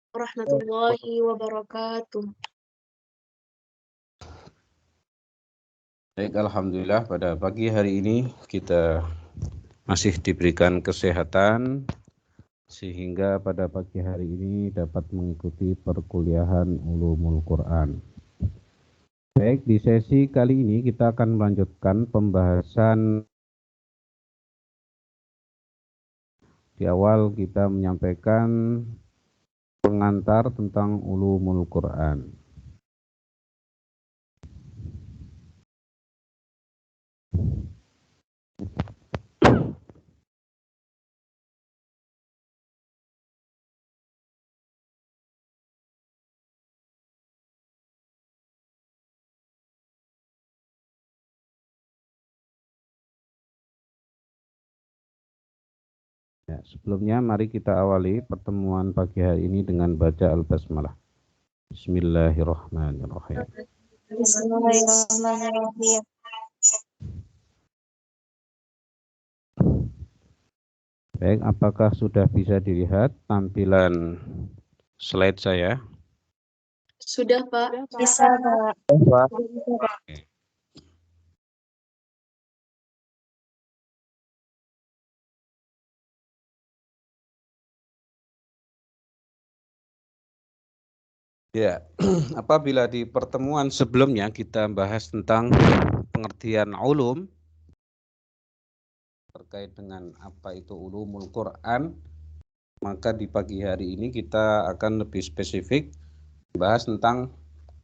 warahmatullahi wabarakatuh. Baik, alhamdulillah pada pagi hari ini kita masih diberikan kesehatan sehingga pada pagi hari ini dapat mengikuti perkuliahan Ulumul Quran. Baik, di sesi kali ini kita akan melanjutkan pembahasan. Di awal kita menyampaikan pengantar tentang Ulumul Quran. Ya, sebelumnya mari kita awali pertemuan pagi hari ini dengan baca Al-Basmalah. Bismillahirrahmanirrahim. Bismillahirrahmanirrahim. Baik, apakah sudah bisa dilihat tampilan slide saya? Sudah, Pak. Bisa, Pak. Oke. Ya, apabila di pertemuan sebelumnya kita bahas tentang pengertian ulum terkait dengan apa itu ulumul Quran, maka di pagi hari ini kita akan lebih spesifik bahas tentang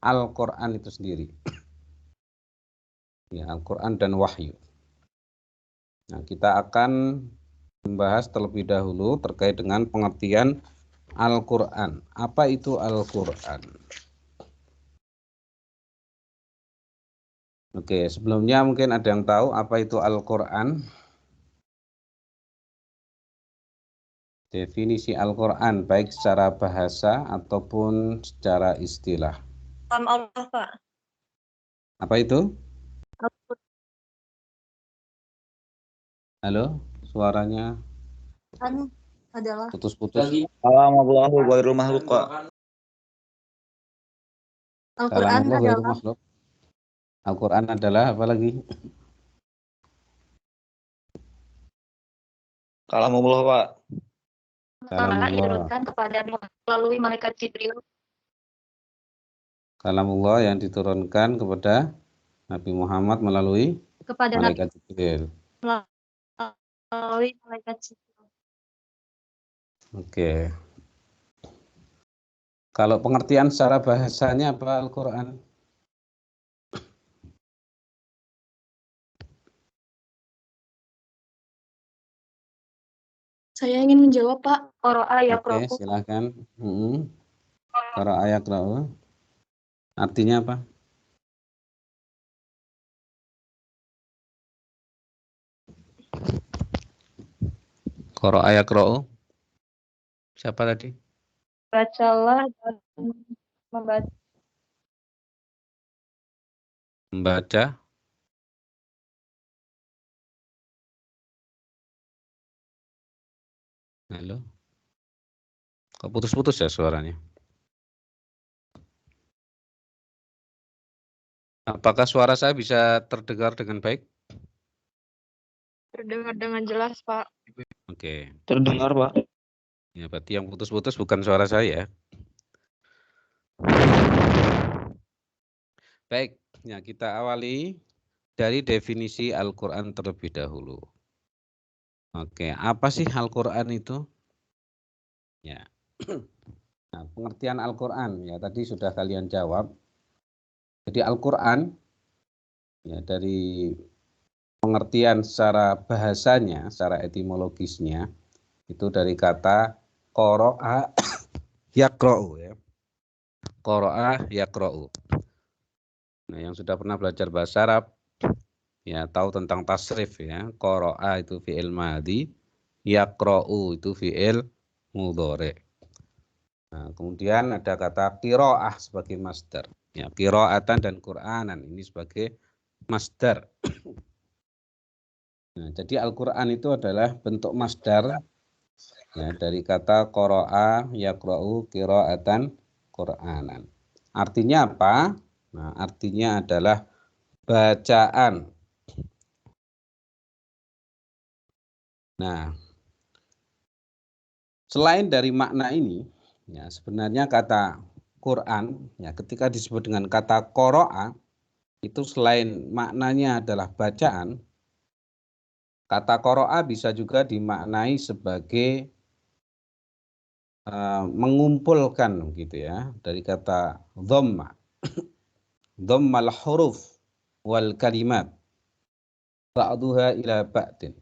Al-Quran itu sendiri. Ya, Al-Quran dan Wahyu. Nah, kita akan membahas terlebih dahulu terkait dengan pengertian Al-Quran. Apa itu Al-Quran? Oke, sebelumnya mungkin ada yang tahu apa itu Al-Quran? Definisi Al-Quran baik secara bahasa ataupun secara istilah. Salam Allah, Pak. Apa itu? Halo, suaranya Al-Quran adalah putus-putus. Allahu ghairu makhluq. Al-Quran Kalamullah ghairu adalah makhluk. Al-Quran adalah apa lagi? Kalamullah, Pak. Kalamullah. diturunkan kepada melalui malaikat Jibril. Kalamullah yang diturunkan kepada Nabi Muhammad melalui Kepada malaikat Jibril. melalui malaikat Jibril. Oke. Kalau pengertian secara bahasanya apa Al-Quran? Saya ingin menjawab, Pak. Qara'a Oke, yaqra'u. silahkan. Qara'a yaqra'u. Artinya apa? Qara'a yaqra'u. Siapa tadi? Bacalah dan membaca. Membaca. Halo. Kok putus-putus ya suaranya? Apakah suara saya bisa terdengar dengan baik? Terdengar dengan jelas, Pak. Oke. Terdengar, Pak. Ya, berarti yang putus-putus bukan suara saya. Baik, ya kita awali dari definisi Al-Quran terlebih dahulu. Oke, apa sih Al-Quran itu? Ya. Nah, pengertian Al-Quran ya tadi sudah kalian jawab. Jadi Al-Quran ya dari pengertian secara bahasanya, secara etimologisnya itu dari kata qara'a yaqra'u ya. Qara'a yaqra'u. Nah, yang sudah pernah belajar bahasa Arab ya tahu tentang tasrif ya. Qara'a itu fi'il madhi, yaqra'u itu fi'il mudhari'. Nah, kemudian ada kata qira'ah sebagai masdar. Ya, qira'atan dan Qur'anan ini sebagai masdar. Nah, jadi Al-Qur'an itu adalah bentuk masdar Ya, dari kata qara'a yaqra'u qira'atan Qur'anan. Artinya apa? Nah, artinya adalah bacaan. Nah, selain dari makna ini, ya sebenarnya kata Quran, ya ketika disebut dengan kata qara'a, itu selain maknanya adalah bacaan, kata qara'a bisa juga dimaknai sebagai mengumpulkan gitu ya, dari kata dhamma, dhammal huruf wal kalimat ba'duha ila ba'din.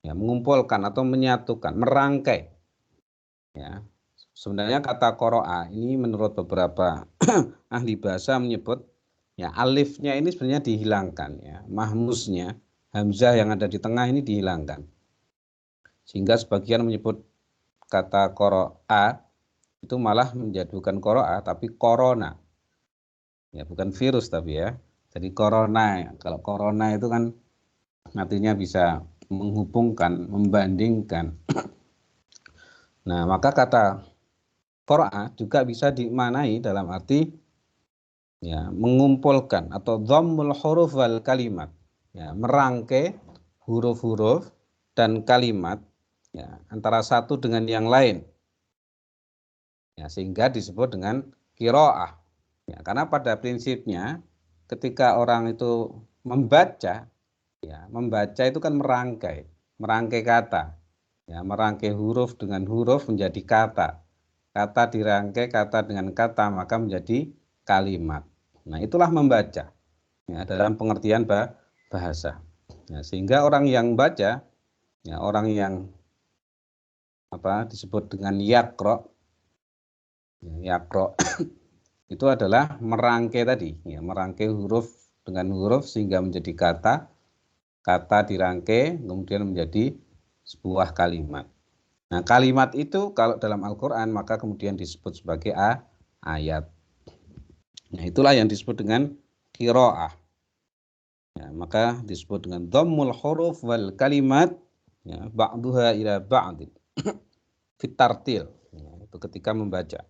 Ya, mengumpulkan atau menyatukan, merangkai. Ya. Sebenarnya kata qara'a ini menurut beberapa ahli bahasa menyebut ya alifnya ini sebenarnya dihilangkan ya, mahmusnya hamzah yang ada di tengah ini dihilangkan. Sehingga sebagian menyebut kata qara'a itu malah menjadi bukan qara'a tapi corona. Ya, bukan virus tapi ya. Jadi corona, kalau corona itu kan artinya bisa menghubungkan, membandingkan. Nah, maka kata qara'a juga bisa dimaknai dalam arti ya, mengumpulkan atau dhammul huruf wal kalimat. Ya, merangkai huruf-huruf dan kalimat ya, antara satu dengan yang lain. Ya, sehingga disebut dengan qiraah. Ya, karena pada prinsipnya ketika orang itu membaca, ya, membaca itu kan merangkai kata. Ya, merangkai huruf dengan huruf menjadi kata. Kata dirangkai kata dengan kata maka menjadi kalimat. Nah, itulah membaca. Ya, dalam pengertian bahasa. Ya, sehingga orang yang baca, ya, orang yang disebut dengan yakro, ya, yakro itu adalah merangkai tadi, ya, merangkai huruf dengan huruf sehingga menjadi kata, kata dirangkai kemudian menjadi sebuah kalimat. Nah, kalimat itu kalau dalam Al-Quran maka kemudian disebut sebagai ayat. Nah, itulah yang disebut dengan qiraah. Ya, maka disebut dengan dhammul huruf wal kalimat ya, ba'duha ila ba'din fit tartil. Ya, itu ketika membaca.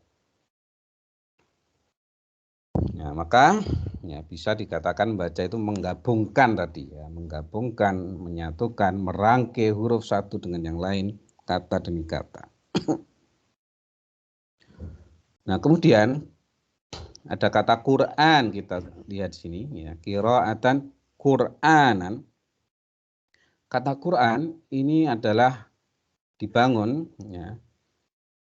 Ya, maka ya bisa dikatakan baca itu menggabungkan tadi ya, menggabungkan, menyatukan, merangkai huruf satu dengan yang lain, kata demi kata. Nah, kemudian ada kata Quran, kita lihat di sini ya, qiraatan Quranan. Kata Quran ini adalah dibangun ya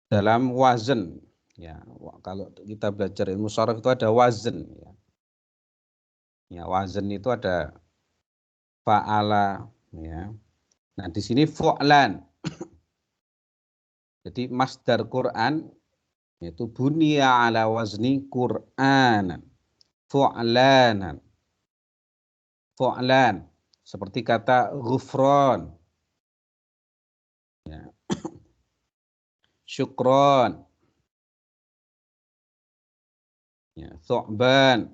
dalam wazan ya. Kalau kita belajar ilmu sharaf itu ada wazan ya. Ya, wazan itu ada fa'ala ya. Nah, di sini fu'lan. Jadi masdar Quran yaitu bunya ala wazni Qur'anan. Fu'lanan. Fu'lan. Seperti kata ghufran. Ya. Syukron. Ya, thu'ban.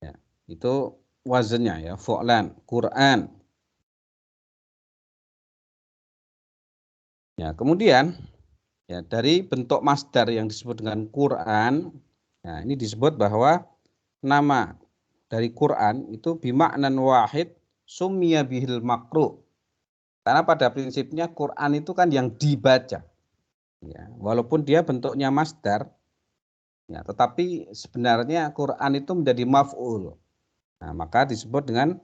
Ya, itu wazannya ya, fu'lan, Quran. Ya, kemudian ya dari bentuk masdar yang disebut dengan Quran, ya, ini disebut bahwa nama dari Quran itu bimaknan wahid summiya bihil makruh. Karena pada prinsipnya Quran itu kan yang dibaca. Ya, walaupun dia bentuknya masdar, ya, tetapi sebenarnya Quran itu menjadi maf'ul. Nah, maka disebut dengan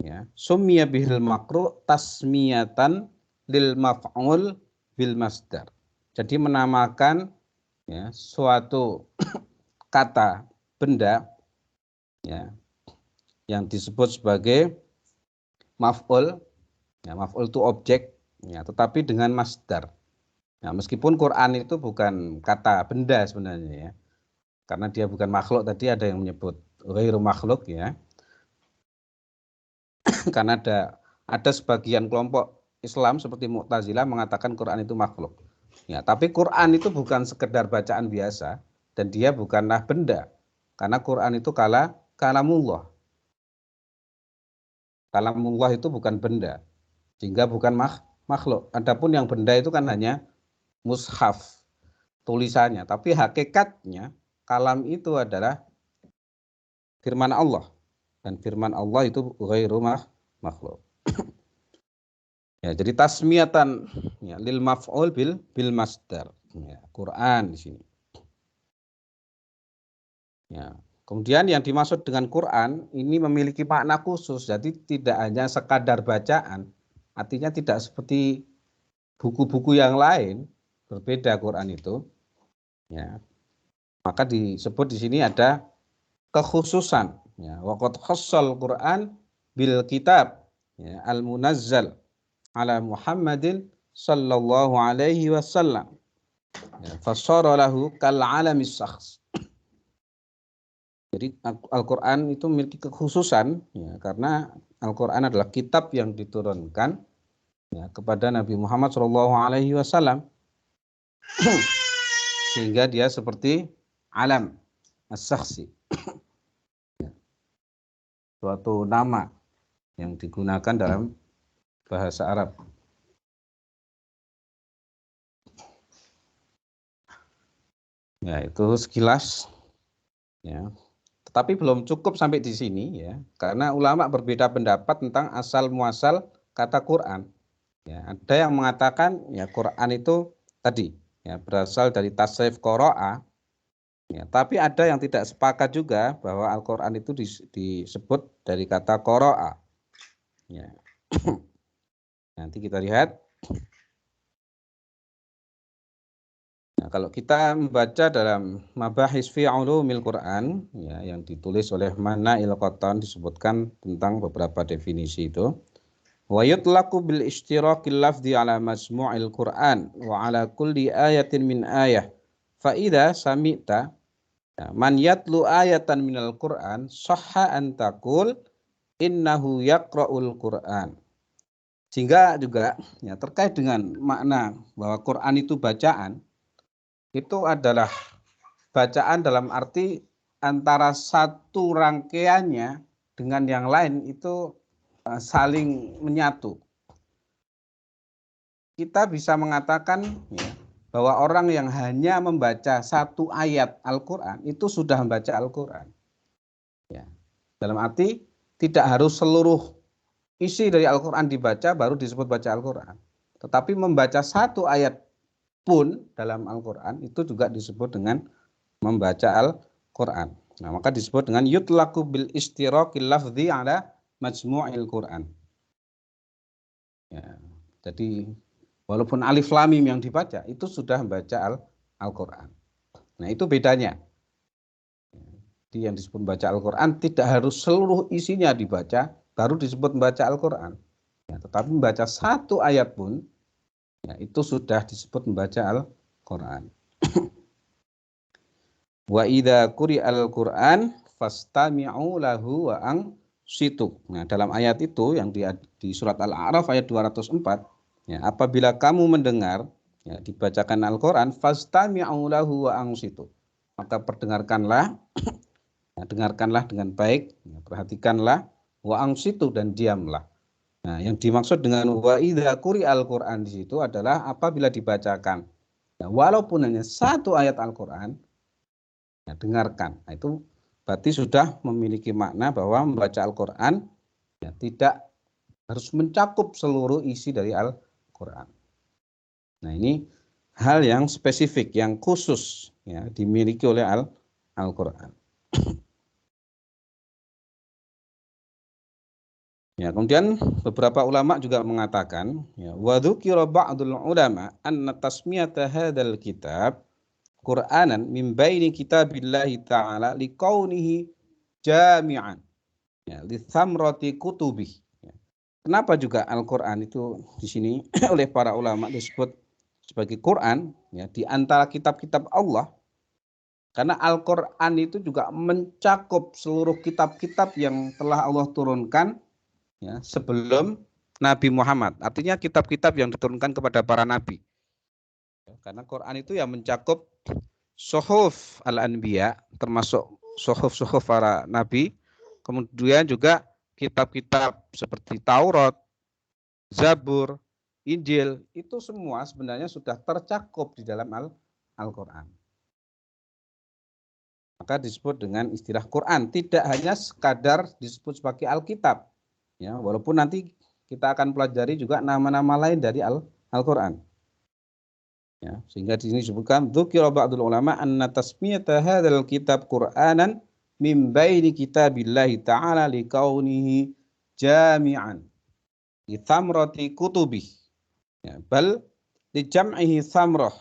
ya, summiya bihil makruh tasmiyatan lil maf'ul bil masdar. Jadi menamakan ya, suatu kata benda ya yang disebut sebagai maf'ul, ya, maf'ul itu objek ya, tetapi dengan masdar. Ya, meskipun Quran itu bukan kata benda sebenarnya ya. Karena dia bukan makhluk, tadi ada yang menyebut ghairu makhluk ya. Karena ada sebagian kelompok Islam seperti Mu'tazilah mengatakan Quran itu makhluk. Ya, tapi Quran itu bukan sekedar bacaan biasa dan dia bukanlah benda. Karena Quran itu kalamullah. Kalamullah itu bukan benda. Sehingga bukan makhluk. Adapun yang benda itu kan hanya mushaf, tulisannya. Tapi hakikatnya kalam itu adalah firman Allah. Dan firman Allah itu ghairu makhluk. Ya, jadi tasmiyatan ya, lil maf'ul bil masdar. Ya, Quran di sini. Ya. Kemudian yang dimaksud dengan Quran ini memiliki makna khusus. Jadi tidak hanya sekadar bacaan. Artinya tidak seperti buku-buku yang lain, berbeda Quran itu. Ya. Maka disebut di sini ada kekhususan. Ya, waqad khassal Quran bil kitab ya, al-munazzal ala Muhammadin sallallahu alaihi wasallam. Ya, fassara lahu kal alamis syakhs. Jadi Al-Quran itu memiliki kekhususan ya, karena Al-Quran adalah kitab yang diturunkan ya, kepada Nabi Muhammad SAW sehingga dia seperti alam as-syakhsi, suatu nama yang digunakan dalam bahasa Arab. Ya, itu sekilas ya. Tapi belum cukup sampai di sini ya, karena ulama berbeda pendapat tentang asal muasal kata Quran. Ya, ada yang mengatakan ya Quran itu tadi ya berasal dari tasrif qira'a. Ya, tapi ada yang tidak sepakat juga bahwa Al-Quran itu disebut dari kata qira'a. Ya. Nanti kita lihat. Nah, kalau kita membaca dalam Mabahis fi Ulumil Quran ya, yang ditulis oleh Manail Qattan disebutkan tentang beberapa definisi itu. Wa yutlaqu bil ishtirakil lafzi ala majmu'il Quran wa ala kulli ayatin min ayah. Fa idza sami'ta man yatlu ayatan minal Quran sahha an taqul innahu yaqra'ul Quran. Sehingga juga ya terkait dengan makna bahwa Quran itu bacaan, itu adalah bacaan dalam arti antara satu rangkaiannya dengan yang lain itu saling menyatu. Kita bisa mengatakan ya, bahwa orang yang hanya membaca satu ayat Al-Quran itu sudah membaca Al-Quran. Ya. Dalam arti tidak harus seluruh isi dari Al-Quran dibaca baru disebut baca Al-Quran. Tetapi membaca satu ayat pun dalam Al-Quran itu juga disebut dengan membaca Al-Quran. Nah, maka disebut dengan yutlaqu bil ishtirakil lafzi ala majmu'il Quran. Ya, jadi walaupun alif lam mim yang dibaca itu sudah membaca Al-Quran. Nah, itu bedanya. Jadi yang disebut membaca Al-Quran tidak harus seluruh isinya dibaca baru disebut membaca Al-Quran. Ya, tetapi membaca satu ayat pun ya, itu sudah disebut membaca Al-Quran. Wa idza quri'al Qur'an fastami'u lahu wa ansitu. Nah, dalam ayat itu yang di surat Al-A'raf ayat 204, ya, apabila kamu mendengar ya, dibacakan Al-Quran fastami'u lahu wa ansitu. Maka perdengarkanlah ya, dengarkanlah dengan baik, ya, perhatikanlah wa ansitu dan diamlah. Nah, yang dimaksud dengan wa idza quri'al Qur'an di situ adalah apabila dibacakan ya, walaupun hanya satu ayat Al-Qur'an ya, dengarkan. Nah, itu berarti sudah memiliki makna bahwa membaca Al-Qur'an ya, tidak harus mencakup seluruh isi dari Al-Qur'an. Nah, ini hal yang spesifik, yang khusus ya, dimiliki oleh Al-Qur'an. Ya, kemudian beberapa ulama juga mengatakan ya wa dzukira ba'dul ulama anna tasmiyata hadzal kitab Qur'anan min baini kitabillahi ta'ala liqaunihi jami'an ya li thamrati kutubih. Ya. Kenapa juga Al-Qur'an itu di sini oleh para ulama disebut sebagai Qur'an ya di antara kitab-kitab Allah? Karena Al-Qur'an itu juga mencakup seluruh kitab-kitab yang telah Allah turunkan ya, sebelum Nabi Muhammad. Artinya kitab-kitab yang diturunkan kepada para nabi. Karena Quran itu yang mencakup suhuf al-anbiya, termasuk suhuf-suhuf para nabi. Kemudian juga kitab-kitab seperti Taurat, Zabur, Injil, itu semua sebenarnya sudah tercakup di dalam Al-Quran. Maka disebut dengan istilah Quran, tidak hanya sekadar disebut sebagai Alkitab. Ya, walaupun nanti kita akan pelajari juga nama-nama lain dari Al-Quran. Ya, sehingga di sini disebutkan dzukira ba'dul ulama anna tasmiyata hadzal kitab Qur'anan min baini kitabillahi ta'ala likaunihi jami'an li thamrati kutubi. Ya, bal li jam'ihi thamrah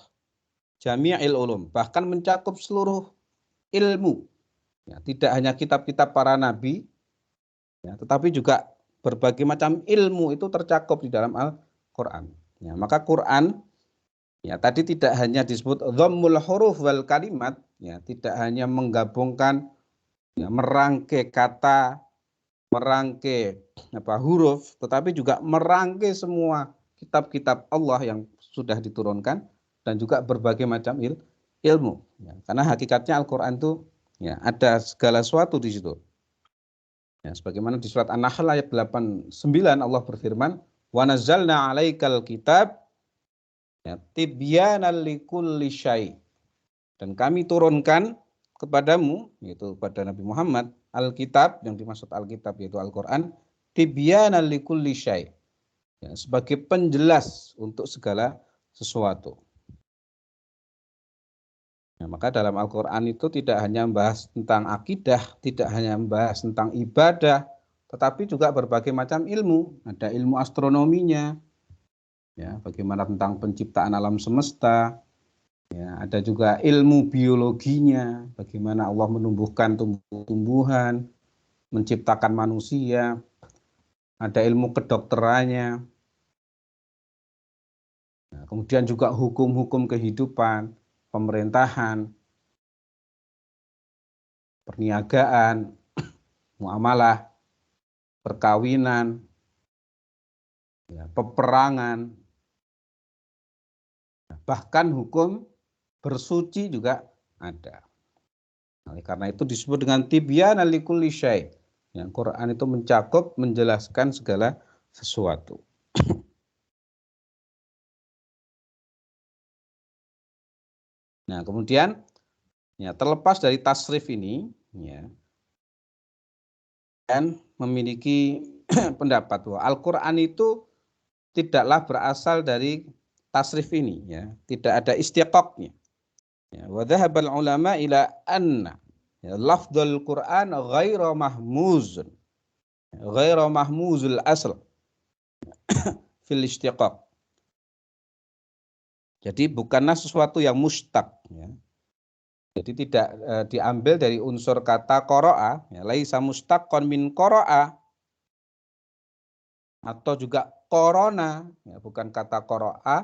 jami'il ulum, bahkan mencakup seluruh ilmu. Ya, tidak hanya kitab-kitab para nabi, ya, tetapi juga berbagai macam ilmu itu tercakup di dalam Al-Quran. Ya, maka Quran ya tadi tidak hanya disebut dhammul huruf wal kalimat, ya, tidak hanya menggabungkan, ya, merangkai kata, merangkai huruf, tetapi juga merangkai semua kitab-kitab Allah yang sudah diturunkan dan juga berbagai macam ilmu. Ya, karena hakikatnya Al-Quran itu ya ada segala sesuatu di situ. Ya, sebagaimana di surat An-Nahl ayat 89 Allah berfirman, "Wa nazzalna 'alaikal kitab ya tibyanan likulli syai." Dan kami turunkan kepadamu, yaitu kepada Nabi Muhammad, Alkitab, yang dimaksud Alkitab yaitu Al-Quran, tibyanan likulli syai. Ya, sebagai penjelas untuk segala sesuatu. Nah, maka dalam Al-Quran itu tidak hanya membahas tentang akidah, tidak hanya membahas tentang ibadah, tetapi juga berbagai macam ilmu. Ada ilmu astronominya, ya, bagaimana tentang penciptaan alam semesta, ya, ada juga ilmu biologinya, bagaimana Allah menumbuhkan tumbuh-tumbuhan, menciptakan manusia, ada ilmu kedokterannya, nah, kemudian juga hukum-hukum kehidupan, pemerintahan, perniagaan, muamalah, perkawinan, ya, peperangan, bahkan hukum bersuci juga ada. Oleh karena itu disebut dengan tibyanan likulli syai. Yang Quran itu mencakup, menjelaskan segala sesuatu. Nah, kemudian ya terlepas dari tasrif ini, ya, dan memiliki pendapat bahwa Al-Quran itu tidaklah berasal dari tasrif ini, ya, tidak ada istiqaqnya. Ya, wa dhahabal ulama ila anna ya, lafdzul Quran ghairu mahmuzun, ghairu mahmuzul asl fil istiqaq. Jadi bukanlah sesuatu yang mustaq, ya. Jadi tidak diambil dari unsur kata qara'a, ya, laisa mustaqqan min qara'a, atau juga korona, ya, bukan kata qara'a,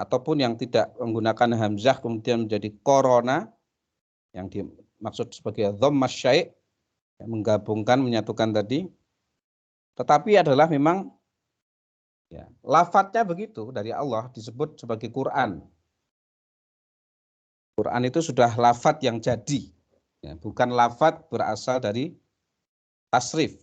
ataupun yang tidak menggunakan hamzah kemudian menjadi korona, yang dimaksud sebagai dhammah syai', ya, menggabungkan, menyatukan tadi, tetapi adalah memang ya, lafadznya begitu dari Allah disebut sebagai Quran. Quran itu sudah lafadz yang jadi, ya, bukan lafadz berasal dari tasrif.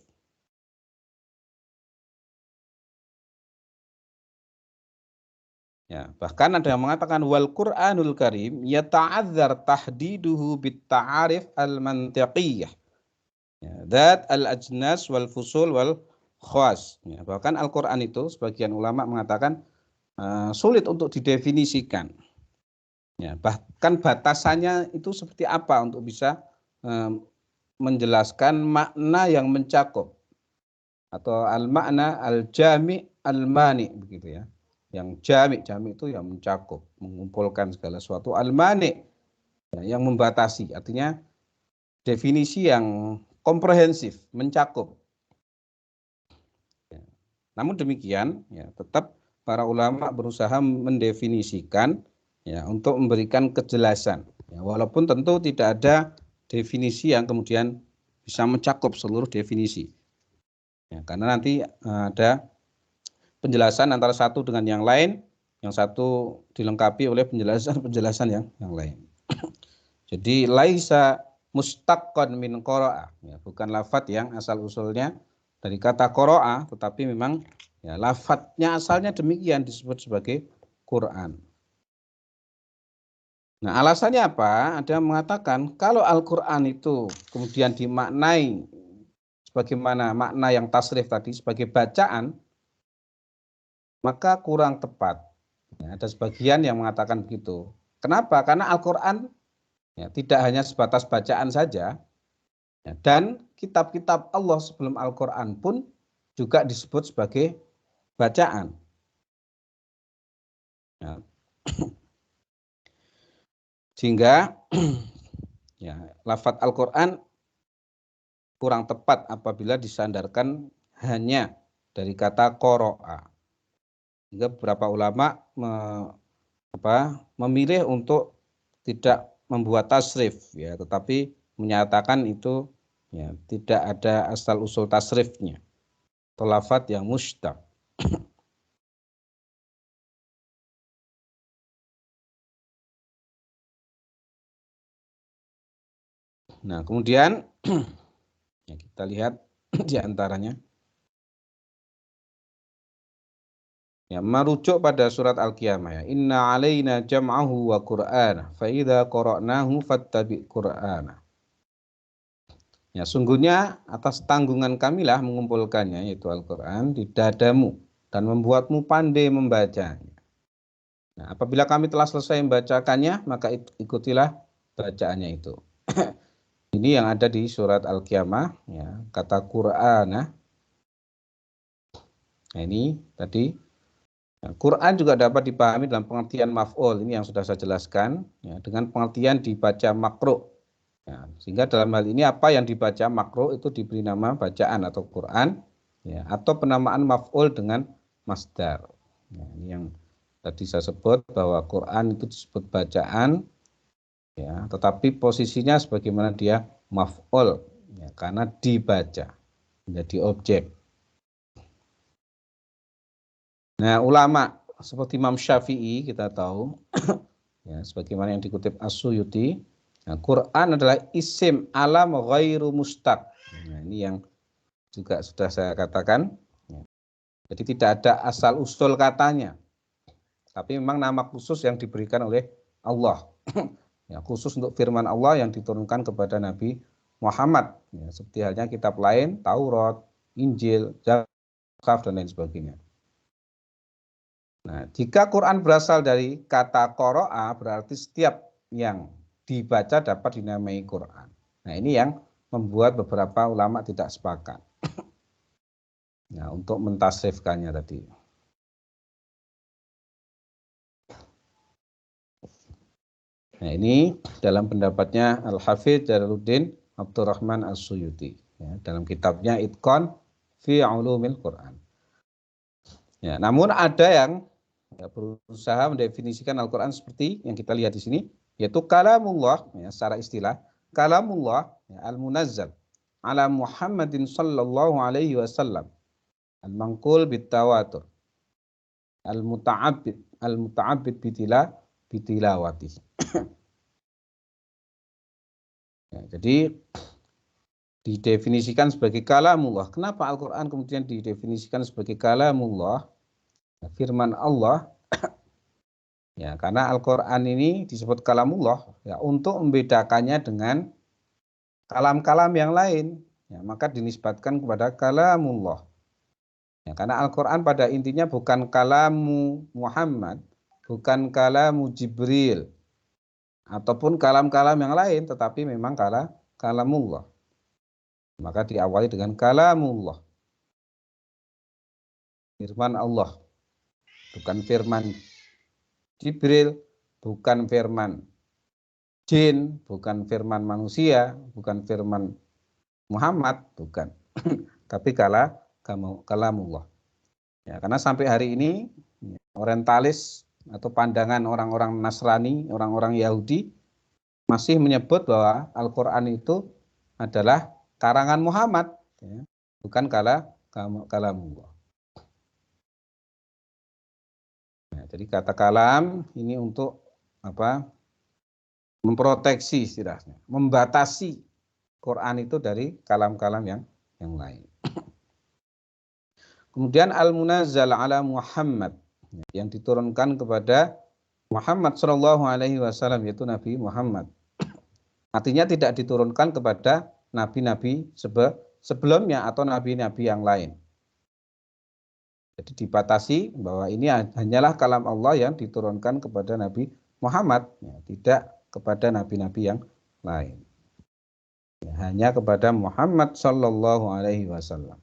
Ya, bahkan ada yang mengatakan wal Qur'anul Karim yata'adzar tahdiduhu bit ta'arif al-mantiqiyah. Ya, dzat al-ajnas wal fusul wal khas. Ya, bahkan Al-Qur'an itu sebagian ulama mengatakan sulit untuk didefinisikan. Ya, bahkan batasannya itu seperti apa untuk bisa menjelaskan makna yang mencakup atau al-makna al-jami' al-mani, begitu ya. Yang jami' itu yang mencakup, mengumpulkan segala sesuatu, al-mani ya, yang membatasi, artinya definisi yang komprehensif, mencakup. Ya. Namun demikian, ya, tetap para ulama berusaha mendefinisikan, ya, untuk memberikan kejelasan, ya, walaupun tentu tidak ada definisi yang kemudian bisa mencakup seluruh definisi, ya, karena nanti ada penjelasan antara satu dengan yang lain, yang satu dilengkapi oleh penjelasan yang lain. Jadi laisa mustaqqan min qara'a, ya, bukan lafadz yang asal usulnya dari kata qara'a, tetapi memang ya lafadznya asalnya demikian disebut sebagai Quran. Nah, alasannya apa? Ada yang mengatakan kalau Al-Quran itu kemudian dimaknai sebagaimana makna yang tasrif tadi sebagai bacaan, maka kurang tepat. Ya, ada sebagian yang mengatakan begitu. Kenapa? Karena Al-Quran ya, tidak hanya sebatas bacaan saja, ya, dan kitab-kitab Allah sebelum Al-Quran pun juga disebut sebagai bacaan. Ya. Sehingga ya, lafadz Al-Quran kurang tepat apabila disandarkan hanya dari kata qara'a. Sehingga beberapa ulama memilih untuk tidak membuat tasrif, ya, tetapi menyatakan itu ya, tidak ada asal usul tasrifnya. Atau lafadz yang mushtaq. Nah, kemudian ya, kita lihat di antaranya. Ya, merujuk pada surat Al-Qiyamah ya. Inna alaina jam'ahu wa Qur'ana fa idza qara'nahu fattabi' Qur'ana. Ya, sungguhnya atas tanggungan kamilah mengumpulkannya yaitu Al-Qur'an di dadamu dan membuatmu pandai membacanya. Nah, apabila kami telah selesai membacakannya, maka ikutilah bacaannya itu. Ini yang ada di surat Al-Qiyamah ya, kata Qur'ana. Nah, ini tadi ya, Quran juga dapat dipahami dalam pengertian maf'ul, ini yang sudah saya jelaskan, ya, dengan pengertian dibaca makro. Ya, sehingga dalam hal ini apa yang dibaca makro itu diberi nama bacaan atau Quran, ya, atau penamaan maf'ul dengan masdar. Ya, ini yang tadi saya sebut bahwa Quran itu disebut bacaan, ya, tetapi posisinya sebagaimana dia maf'ul, ya, karena dibaca menjadi objek. Nah, ulama seperti Imam Syafi'i kita tahu, ya, sebagaimana yang dikutip As-Suyuti, nah, Quran adalah isim alam ghairu mustaq. Nah, ini yang juga sudah saya katakan. Ya. Jadi tidak ada asal usul katanya, tapi memang nama khusus yang diberikan oleh Allah. Ya, khusus untuk firman Allah yang diturunkan kepada Nabi Muhammad. Ya, seperti halnya kitab lain, Taurat, Injil, Zakaf, dan lain sebagainya. Nah, jika Quran berasal dari kata qara'a, berarti setiap yang dibaca dapat dinamai Quran. Nah, ini yang membuat beberapa ulama tidak sepakat. Nah, untuk mentasrifkannya tadi. Nah, ini dalam pendapatnya Al-Hafidz Jalaluddin Abdurrahman As-Suyuti, ya, dalam kitabnya Itqan fi Ulumil Quran. Ya, namun ada yang ya, berusaha mendefinisikan Al-Quran seperti yang kita lihat di sini, yaitu kalamullah, ya, secara istilah, kalamullah ya, al-munazzal ala Muhammadin sallallahu alaihi wasallam, al-manqul bitawatur, al-muta'abbid bitilawati. Ya, jadi didefinisikan sebagai kalamullah. Kenapa Al-Quran kemudian didefinisikan sebagai kalamullah? Firman Allah. Ya, karena Al-Quran ini disebut kalamullah ya, untuk membedakannya dengan kalam-kalam yang lain. Ya, maka dinisbatkan kepada kalamullah. Ya, karena Al-Quran pada intinya bukan kalamu Muhammad, bukan kalamu Jibril, ataupun kalam-kalam yang lain, tetapi memang kalamullah. Maka diawali dengan kalamullah. Firman Allah. Bukan firman Jibril, bukan firman jin, bukan firman manusia, bukan firman Muhammad, bukan. Tapi kalamullah. Ya, karena sampai hari ini orientalis atau pandangan orang-orang Nasrani, orang-orang Yahudi masih menyebut bahwa Al-Quran itu adalah karangan Muhammad, ya, bukan kalamullah. Nah, jadi kata kalam ini untuk apa? Memproteksi istilahnya, membatasi Quran itu dari kalam-kalam yang lain. Kemudian al-munazzal ala Muhammad, yang diturunkan kepada Muhammad Shallallahu Alaihi Wasallam, yaitu Nabi Muhammad. Artinya tidak diturunkan kepada nabi-nabi sebelumnya atau nabi-nabi yang lain. Jadi dibatasi bahwa ini hanyalah kalam Allah yang diturunkan kepada Nabi Muhammad, ya, tidak kepada nabi-nabi yang lain. Ya, hanya kepada Muhammad Shallallahu Alaihi Wasallam.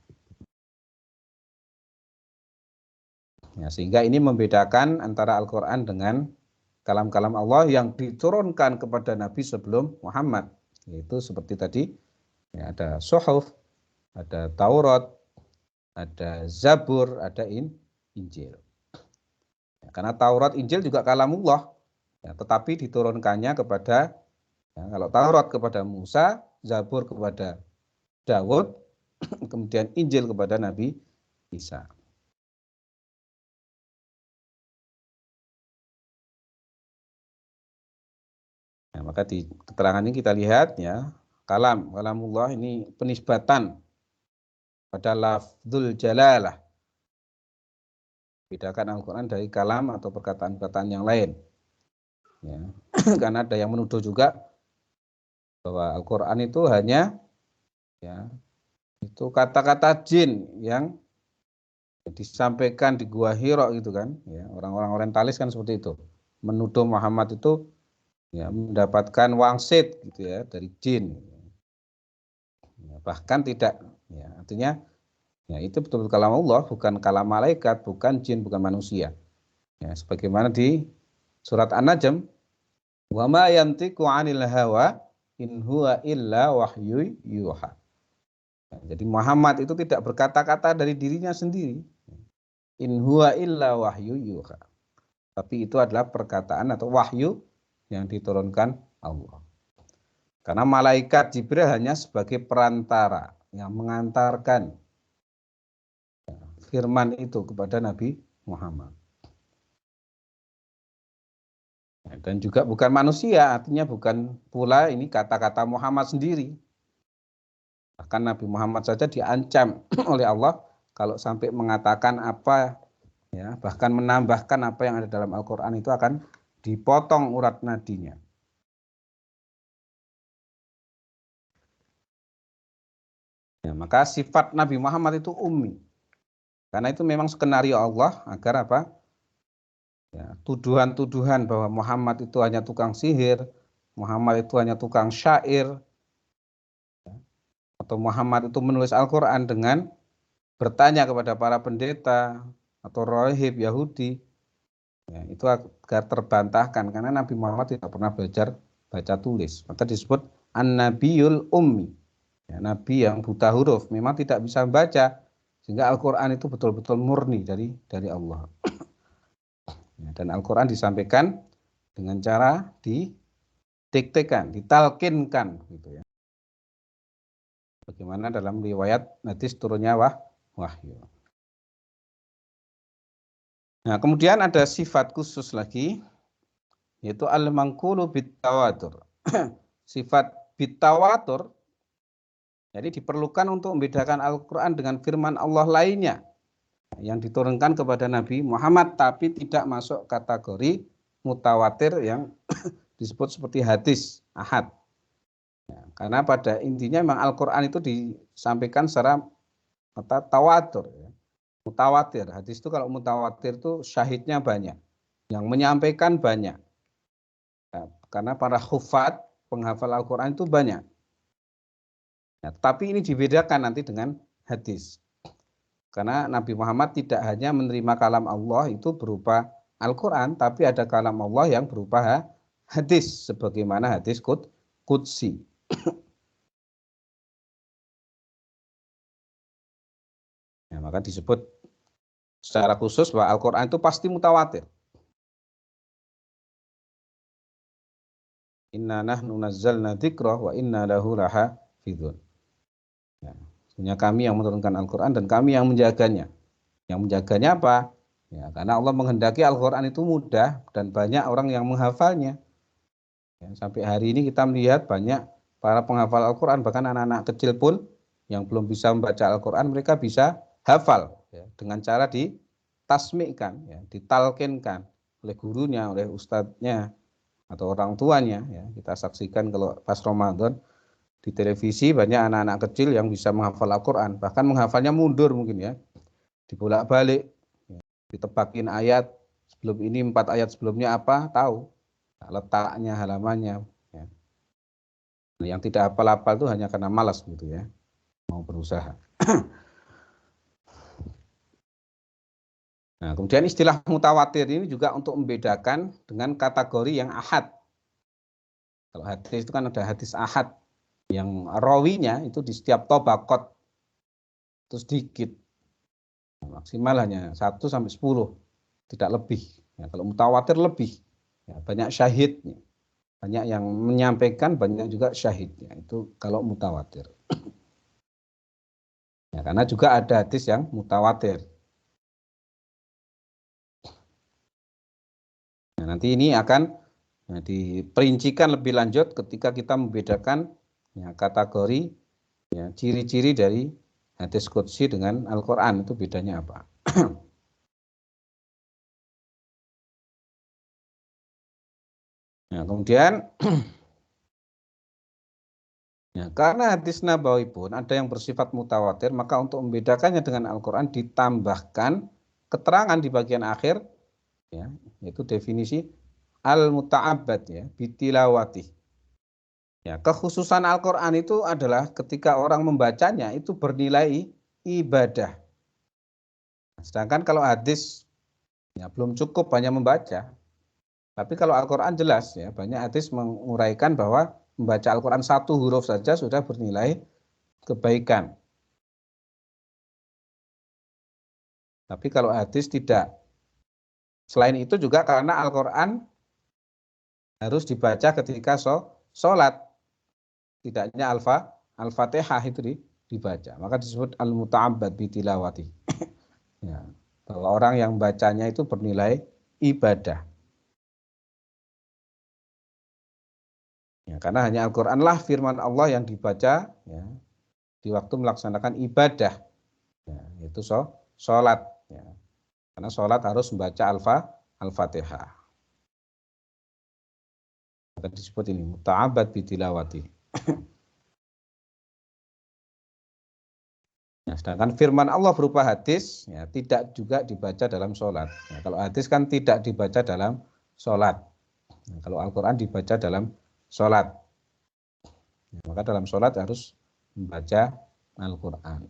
Ya, sehingga ini membedakan antara Al-Quran dengan kalam-kalam Allah yang diturunkan kepada Nabi sebelum Muhammad. Yaitu seperti tadi, ya, ada Suhuf, ada Taurat, ada Zabur, ada Injil. Ya, karena Taurat, Injil juga kalamullah, ya, tetapi diturunkannya kepada, ya, kalau Taurat kepada Musa, Zabur kepada Daud, kemudian Injil kepada Nabi Isa. Ya, maka di keterangan ini kita lihat, ya, kalamullah ini penisbatan pada lafdzul jalalah. Bedakan Al-Quran dari kalam atau perkataan-perkataan yang lain. Ya. Karena ada yang menuduh juga bahwa Al-Quran itu hanya, ya, itu kata-kata jin yang disampaikan di Gua Hira gitu kan. Ya, orang-orang orientalis kan seperti itu. Menuduh Muhammad itu, ya, mendapatkan wangsit gitu ya dari jin. Ya, bahkan tidak, ya, artinya, ya, itu betul-betul kalam Allah, bukan kalam malaikat, bukan jin, bukan manusia. Ya, sebagaimana di surat An-Najm, wa ma yantiqu 'anil hawa in huwa illa wahyu yuha. Ya, jadi Muhammad itu tidak berkata-kata dari dirinya sendiri. In huwa illa wahyu yuha. Tapi itu adalah perkataan atau wahyu yang diturunkan Allah. Karena malaikat Jibril hanya sebagai perantara yang mengantarkan firman itu kepada Nabi Muhammad. Dan juga bukan manusia, artinya bukan pula ini kata-kata Muhammad sendiri. Bahkan Nabi Muhammad saja diancam oleh Allah kalau sampai mengatakan apa, ya, bahkan menambahkan apa yang ada dalam Al-Quran itu akan dipotong urat nadinya. Ya, maka sifat Nabi Muhammad itu ummi. Karena itu memang skenario Allah agar apa? Ya, tuduhan-tuduhan bahwa Muhammad itu hanya tukang sihir, Muhammad itu hanya tukang syair, atau Muhammad itu menulis Al-Quran dengan bertanya kepada para pendeta atau rahib Yahudi, ya, itu agar terbantahkan karena Nabi Muhammad tidak pernah belajar baca tulis. Maka disebut An-Nabiyul Ummi, ya, Nabi yang buta huruf, memang tidak bisa membaca, sehingga Al-Quran itu betul-betul murni dari Allah. Ya, dan Al-Quran disampaikan dengan cara didiktekan, ditalkinkan, gitu ya. Bagaimana dalam riwayat hadis turunnya wahyu. Nah, kemudian ada sifat khusus lagi, yaitu al-manqulu bitawatur. Sifat bitawatur, jadi diperlukan untuk membedakan Al-Quran dengan firman Allah lainnya yang diturunkan kepada Nabi Muhammad, tapi tidak masuk kategori mutawatir yang disebut seperti hadis ahad. Ya, karena pada intinya memang Al-Quran itu disampaikan secara tawatur, ya. Mutawatir, hadis itu kalau mutawatir itu syahidnya banyak, yang menyampaikan banyak. Ya, karena para hufat, penghafal Al-Quran itu banyak. Ya, tapi ini dibedakan nanti dengan hadis. Karena Nabi Muhammad tidak hanya menerima kalam Allah itu berupa Al-Quran, tapi ada kalam Allah yang berupa hadis, sebagaimana hadis qudsi. Ya, maka disebut secara khusus bahwa Al-Quran itu pasti mutawatir. Inna nahnu nazzalna dzikra wa inna lahu lahafidhun. Ya, punya kami yang menurunkan Al-Quran dan kami yang menjaganya. Yang menjaganya apa? Ya, karena Allah menghendaki Al-Quran itu mudah dan banyak orang yang menghafalnya. Ya, sampai hari ini kita melihat banyak para penghafal Al-Quran, bahkan anak-anak kecil pun yang belum bisa membaca Al-Quran, mereka bisa hafal ya, dengan cara ditasmi'kan, ya, ditalkinkan oleh gurunya, oleh ustadznya atau orang tuanya. Ya. Kita saksikan kalau pas Ramadan di televisi banyak anak-anak kecil yang bisa menghafal Al-Quran, bahkan menghafalnya mundur mungkin ya, dibolak-balik, ya, ditebakin ayat sebelum ini 4 ayat sebelumnya apa tahu, letaknya, halamannya. Ya. Nah, yang tidak hafal-hafal itu hanya karena malas gitu ya, mau berusaha. Nah, kemudian istilah mutawatir ini juga untuk membedakan dengan kategori yang ahad. Kalau hadis itu kan ada hadis ahad yang rawinya itu di setiap tobakot itu sedikit, maksimal hanya 1 sampai 10, tidak lebih. Ya, kalau mutawatir lebih, ya, banyak syahidnya, banyak yang menyampaikan, banyak juga syahidnya. Itu kalau mutawatir. Ya, karena juga ada hadis yang mutawatir. Nah, nanti ini akan diperincikan lebih lanjut ketika kita membedakan ya, kategori, ya, ciri-ciri dari hadis qudsi dengan Al-Quran, itu bedanya apa. Nah, kemudian ya, karena hadis nabawi pun ada yang bersifat mutawatir, maka untuk membedakannya dengan Al-Quran ditambahkan keterangan di bagian akhir, ya, yaitu definisi al-muta'abbad, ya, bitilawati. Ya, kekhususan Al-Quran itu adalah ketika orang membacanya itu bernilai ibadah. Sedangkan kalau hadis ya, belum cukup hanya membaca. Tapi kalau Al-Quran jelas, ya, banyak hadis menguraikan bahwa membaca Al-Quran 1 huruf saja sudah bernilai kebaikan. Tapi kalau hadis tidak. Selain itu juga karena Al-Quran harus dibaca ketika sholat. Tidaknya Al-Fatihah itu dibaca. Maka disebut al-muta'abbad bitilawati. Ya, bahwa orang yang bacanya itu bernilai ibadah. Ya, karena hanya Al-Quran lah firman Allah yang dibaca, ya, di waktu melaksanakan ibadah. Ya, yaitu sholat. Ya. Karena sholat harus membaca Al-Fatihah. Maka disebut ini muta'abbad bitilawati. Nah, sedangkan firman Allah berupa hadis, ya, tidak juga dibaca dalam sholat. Nah, kalau hadis kan tidak dibaca dalam sholat. Nah, kalau Al-Quran dibaca dalam sholat. Nah, maka dalam sholat harus membaca Al-Quran.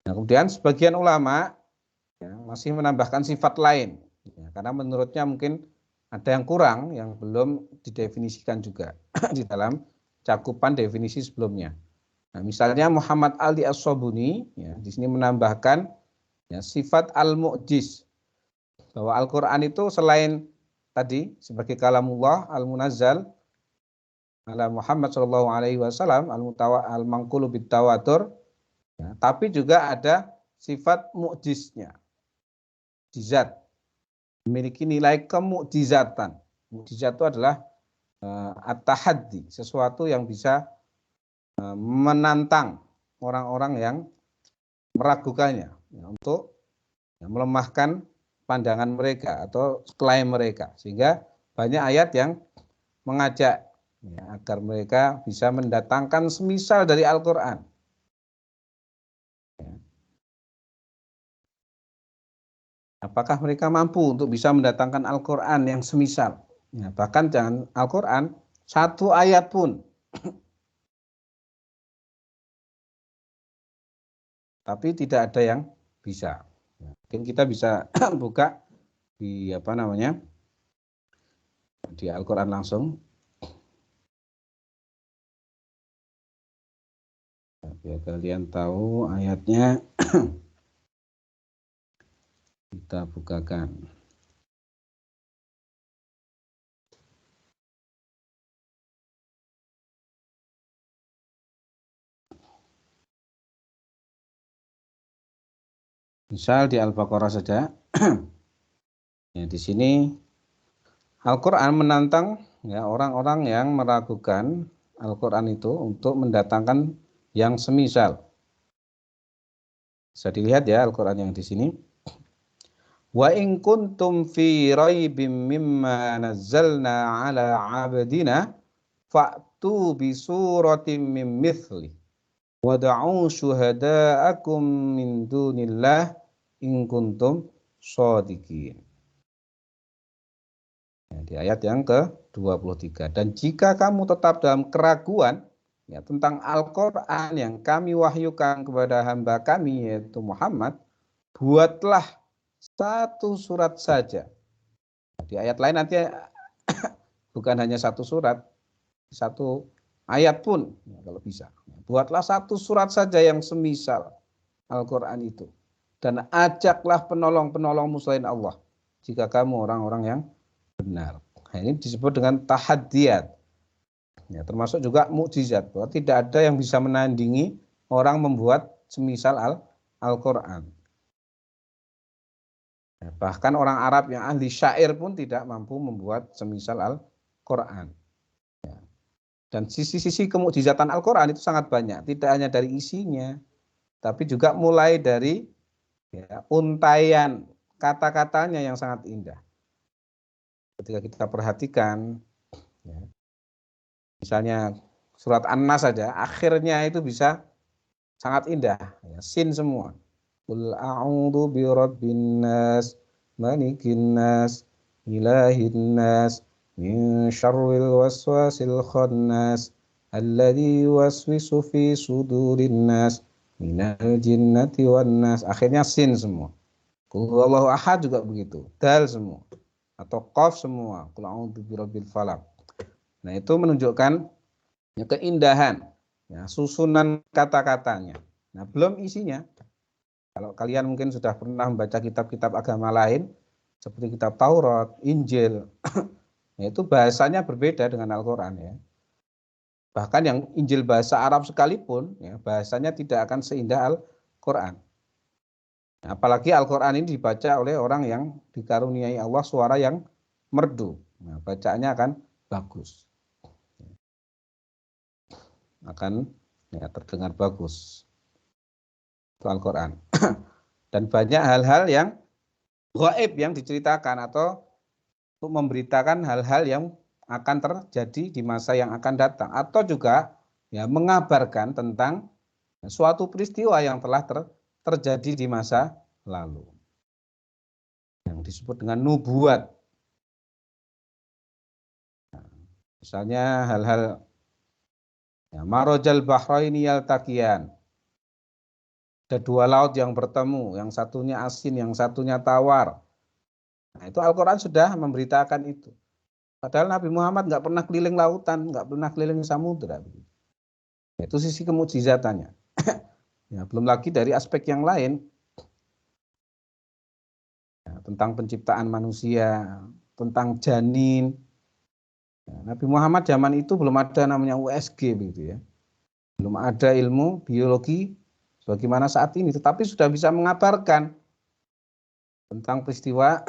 Nah, kemudian sebagian ulama, ya, masih menambahkan sifat lain. Ya, karena menurutnya mungkin ada yang kurang, yang belum didefinisikan juga di dalam cakupan definisi sebelumnya. Nah, misalnya Muhammad Ali As-Sobuni, ya, di sini menambahkan, ya, sifat al-mu'jiz, bahwa Al-Quran itu selain tadi sebagai kalamullah al-munazzal ala Muhammad SAW al-manqulu bitawatur, ya, tapi juga ada sifat mu'jiznya, mukjizat, memiliki nilai kemukjizatan. Mukjizat itu adalah at-tahaddi, sesuatu yang bisa menantang orang-orang yang meragukannya, ya, untuk, ya, melemahkan pandangan mereka atau klaim mereka, sehingga banyak ayat yang mengajak, ya, agar mereka bisa mendatangkan semisal dari Al-Quran. Ya. Apakah mereka mampu untuk bisa mendatangkan Al-Quran yang semisal? Ya, bahkan jangan Al-Quran, 1 ayat pun. Tapi tidak ada yang bisa. Mungkin kita bisa buka di apa namanya, di Al-Quran langsung. Biar kalian tahu ayatnya, kita bukakan. Misal di Al-Baqarah saja. Ya, di sini Al-Quran menantang, ya, orang-orang yang meragukan Al-Quran itu untuk mendatangkan yang semisal. Bisa dilihat ya Al-Qur'an yang di sini. Wa in kuntum fi raibim mimma nazzalna ala 'abdina fa'tu bi suratin min mithli wad'u syuhada'akum min dunillah in kuntum shadiqin. Di ayat yang ke-23. Dan jika kamu tetap dalam keraguan ya, tentang Al-Quran yang kami wahyukan kepada hamba kami yaitu Muhammad, buatlah satu surat saja. Di ayat lain nanti bukan hanya satu surat, satu ayat pun ya, kalau bisa. Buatlah satu surat saja yang semisal Al-Quran itu. Dan ajaklah penolong-penolongmu selain Allah jika kamu orang-orang yang benar. Nah, ini disebut dengan tahadiyat. Ya, termasuk juga mukjizat. Bahwa tidak ada yang bisa menandingi orang membuat semisal Al-Quran. Ya, bahkan orang Arab yang ahli syair pun tidak mampu membuat semisal Al-Quran. Ya. Dan sisi-sisi kemukjizatan Al-Quran itu sangat banyak. Tidak hanya dari isinya, tapi juga mulai dari ya, untaian kata-katanya yang sangat indah. Ketika kita perhatikan, ya, misalnya surat An-Nas saja, akhirnya itu bisa sangat indah, ya, sin semua. Qul a'udzu birabbin nas, malikin nas, ilahin nas, min syarril waswasil khannas, alladzi yuwaswisu fi sudurin nas, minal jinnati wan nas. Akhirnya sin semua. Qul huwallahu ahad juga begitu, dal semua. Atau qaf semua, qul a'udzu birabbil falaq. Nah, itu menunjukkan ya, keindahan ya, susunan kata-katanya. Nah, belum isinya. Kalau kalian mungkin sudah pernah membaca kitab-kitab agama lain seperti kitab Taurat, Injil, ya, itu bahasanya berbeda dengan Al-Qur'an ya. Bahkan yang Injil bahasa Arab sekalipun ya, bahasanya tidak akan seindah Al-Qur'an. Apalagi Al-Quran ini dibaca oleh orang yang dikaruniai Allah suara yang merdu. Nah, bacaannya akan bagus. Akan ya, terdengar bagus. Itu Al-Quran. Dan banyak hal-hal yang gaib yang diceritakan atau untuk memberitakan hal-hal yang akan terjadi di masa yang akan datang. Atau juga ya, mengabarkan tentang suatu peristiwa yang telah terjadi di masa lalu. Yang disebut dengan nubuat. Nah, misalnya hal-hal ya, marojal bahraini yaltaqiyan. Ada dua laut yang bertemu, yang satunya asin, yang satunya tawar. Nah, itu Al-Quran sudah memberitakan itu. Padahal Nabi Muhammad nggak pernah keliling lautan, nggak pernah keliling samudra. Itu sisi kemujizatannya. Ya, belum lagi dari aspek yang lain. Ya, tentang penciptaan manusia, tentang janin. Ya, Nabi Muhammad zaman itu belum ada namanya USG begitu ya. Belum ada ilmu biologi sebagaimana saat ini, tetapi sudah bisa mengabarkan tentang peristiwa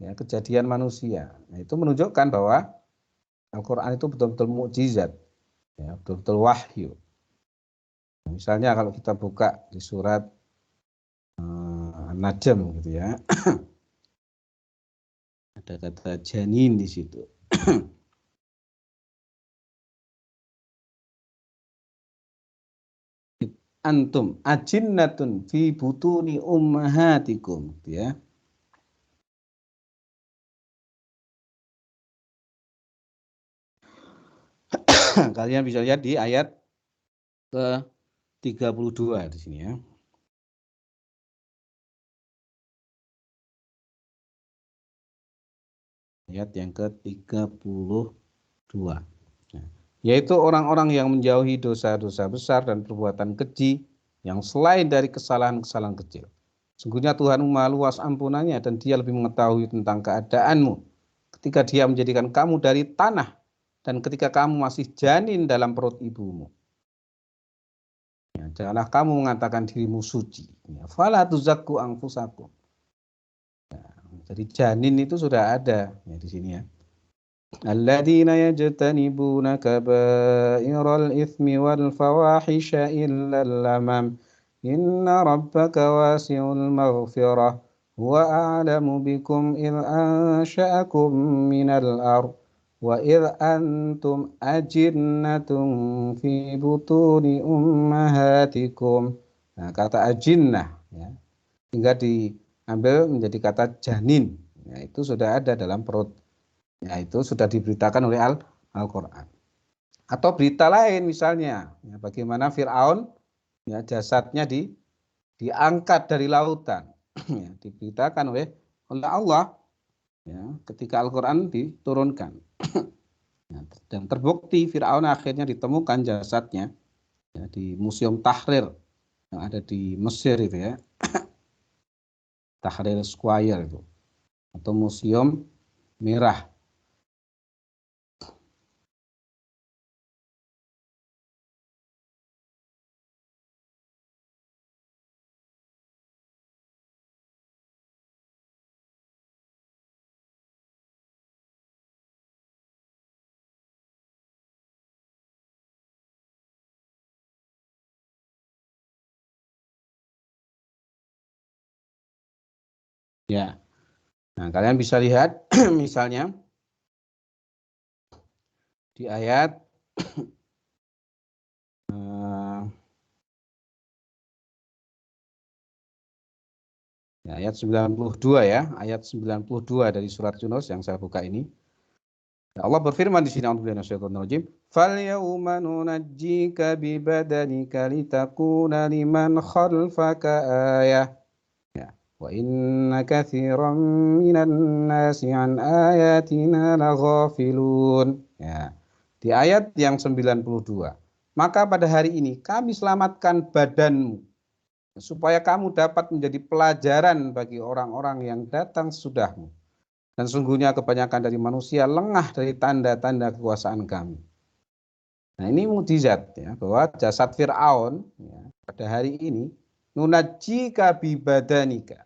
ya, kejadian manusia. Nah, itu menunjukkan bahwa Al-Quran itu betul-betul mukjizat, ya, betul-betul wahyu. Nah, misalnya kalau kita buka di surat An-Najm gitu ya, ada kata janin di situ. Antum ajinnatun fi butuni ummahatikum, ya. Kalian bisa lihat di ayat ke-32 di sini ya. Ayat yang ke-32. Nah, yaitu orang-orang yang menjauhi dosa-dosa besar dan perbuatan keji yang selain dari kesalahan-kesalahan kecil. Sungguhnya Tuhanmu Maha luas ampunannya dan Dia lebih mengetahui tentang keadaanmu ketika Dia menjadikan kamu dari tanah dan ketika kamu masih janin dalam perut ibumu. Ya, janganlah kamu mengatakan dirimu suci. Ya, fala tuzakku anfusakum. Ya, jadi janin itu sudah ada ya, di sini ya. Alladzina yajtanibuna kaba'iral itsmi wal fawahisha illal lamam inna rabbaka wasi'ul maghfirah wa a'lamu bikum idh ansha'akum minal ardh wa idh antum ajinnatun fi butuni ummahatikum. Nah, kata ajinnah ya, hingga diambil menjadi kata janin, ya, itu sudah ada dalam perut, ya, itu sudah diberitakan oleh Al-Quran. Atau berita lain misalnya, ya, bagaimana Fir'aun, ya, jasadnya diangkat dari lautan, ya, diberitakan oleh Allah, ya, ketika Al-Quran diturunkan. Ya, dan terbukti Fir'aun akhirnya ditemukan jasadnya, ya, di Museum Tahrir yang ada di Mesir itu ya, Tahrir Square itu, atau Museum Merah. Ya, nah kalian bisa lihat misalnya di ayat ya, ayat 92 ya, ayat 92 dari surat Yunus yang saya buka ini. Ya, Allah berfirman di sini, a'udzubillahi minasyaitonirrajim, "Falyawma nunajjika bibadanika litakuna liman khalfaka ayah." Ya, wa inna katsiran minan nasi an ayatina laghafilun. Ya. Di ayat yang 92, maka pada hari ini kami selamatkan badanmu supaya kamu dapat menjadi pelajaran bagi orang-orang yang datang sesudahmu. Dan sungguhnya kebanyakan dari manusia lengah dari tanda-tanda kekuasaan kami. Nah, ini mukjizat ya, bahwa jasad Fir'aun ya, pada hari ini nunajjika bibadanika.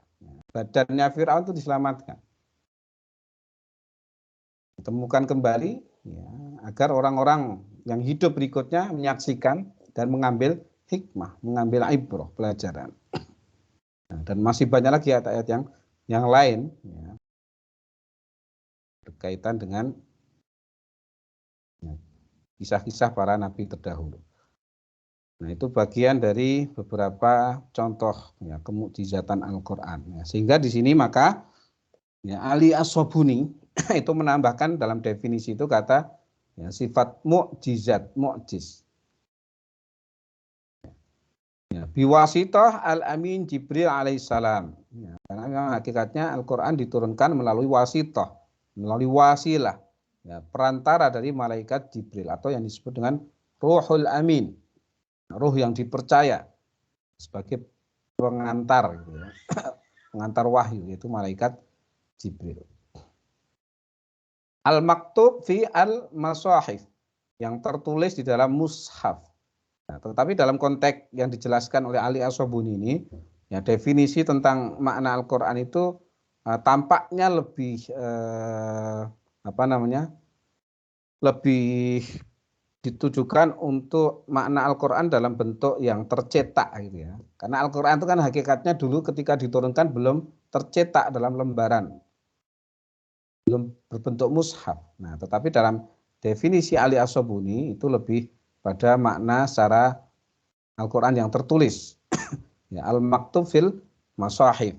Badannya Fir'aun itu diselamatkan. Ditemukan kembali ya, agar orang-orang yang hidup berikutnya menyaksikan dan mengambil hikmah, mengambil ibrah, pelajaran. Nah, dan masih banyak lagi ayat-ayat yang lain ya, berkaitan dengan ya, kisah-kisah para nabi terdahulu. Nah, itu bagian dari beberapa contoh ya, kemukjizatan Al-Quran. Ya, sehingga di sini maka ya, Ali As-Sobuni itu menambahkan dalam definisi itu kata ya, sifat mukjizat, mukjiz. Ya, biwasitah Al-Amin Jibril alaihissalam. Ya, karena memang hakikatnya Al-Quran diturunkan melalui wasitah, melalui wasilah, ya, perantara dari malaikat Jibril atau yang disebut dengan Ruhul Amin, ruh yang dipercaya sebagai pengantar, gitu ya. Pengantar wahyu, yaitu malaikat Jibril. Al-maktub fi al-masahif, yang tertulis di dalam mushaf. Nah, tetapi dalam konteks yang dijelaskan oleh Ali As-Sobuni ini, ya, definisi tentang makna Al-Quran itu tampaknya lebih lebih ditujukan untuk makna Al-Quran dalam bentuk yang tercetak gitu ya. Karena Al-Quran itu kan hakikatnya dulu ketika diturunkan belum tercetak dalam lembaran, belum berbentuk mushaf. Nah, tetapi dalam definisi Ali As-Sobuni itu lebih pada makna secara Al-Quran yang tertulis, ya, al-maktub fil masahif.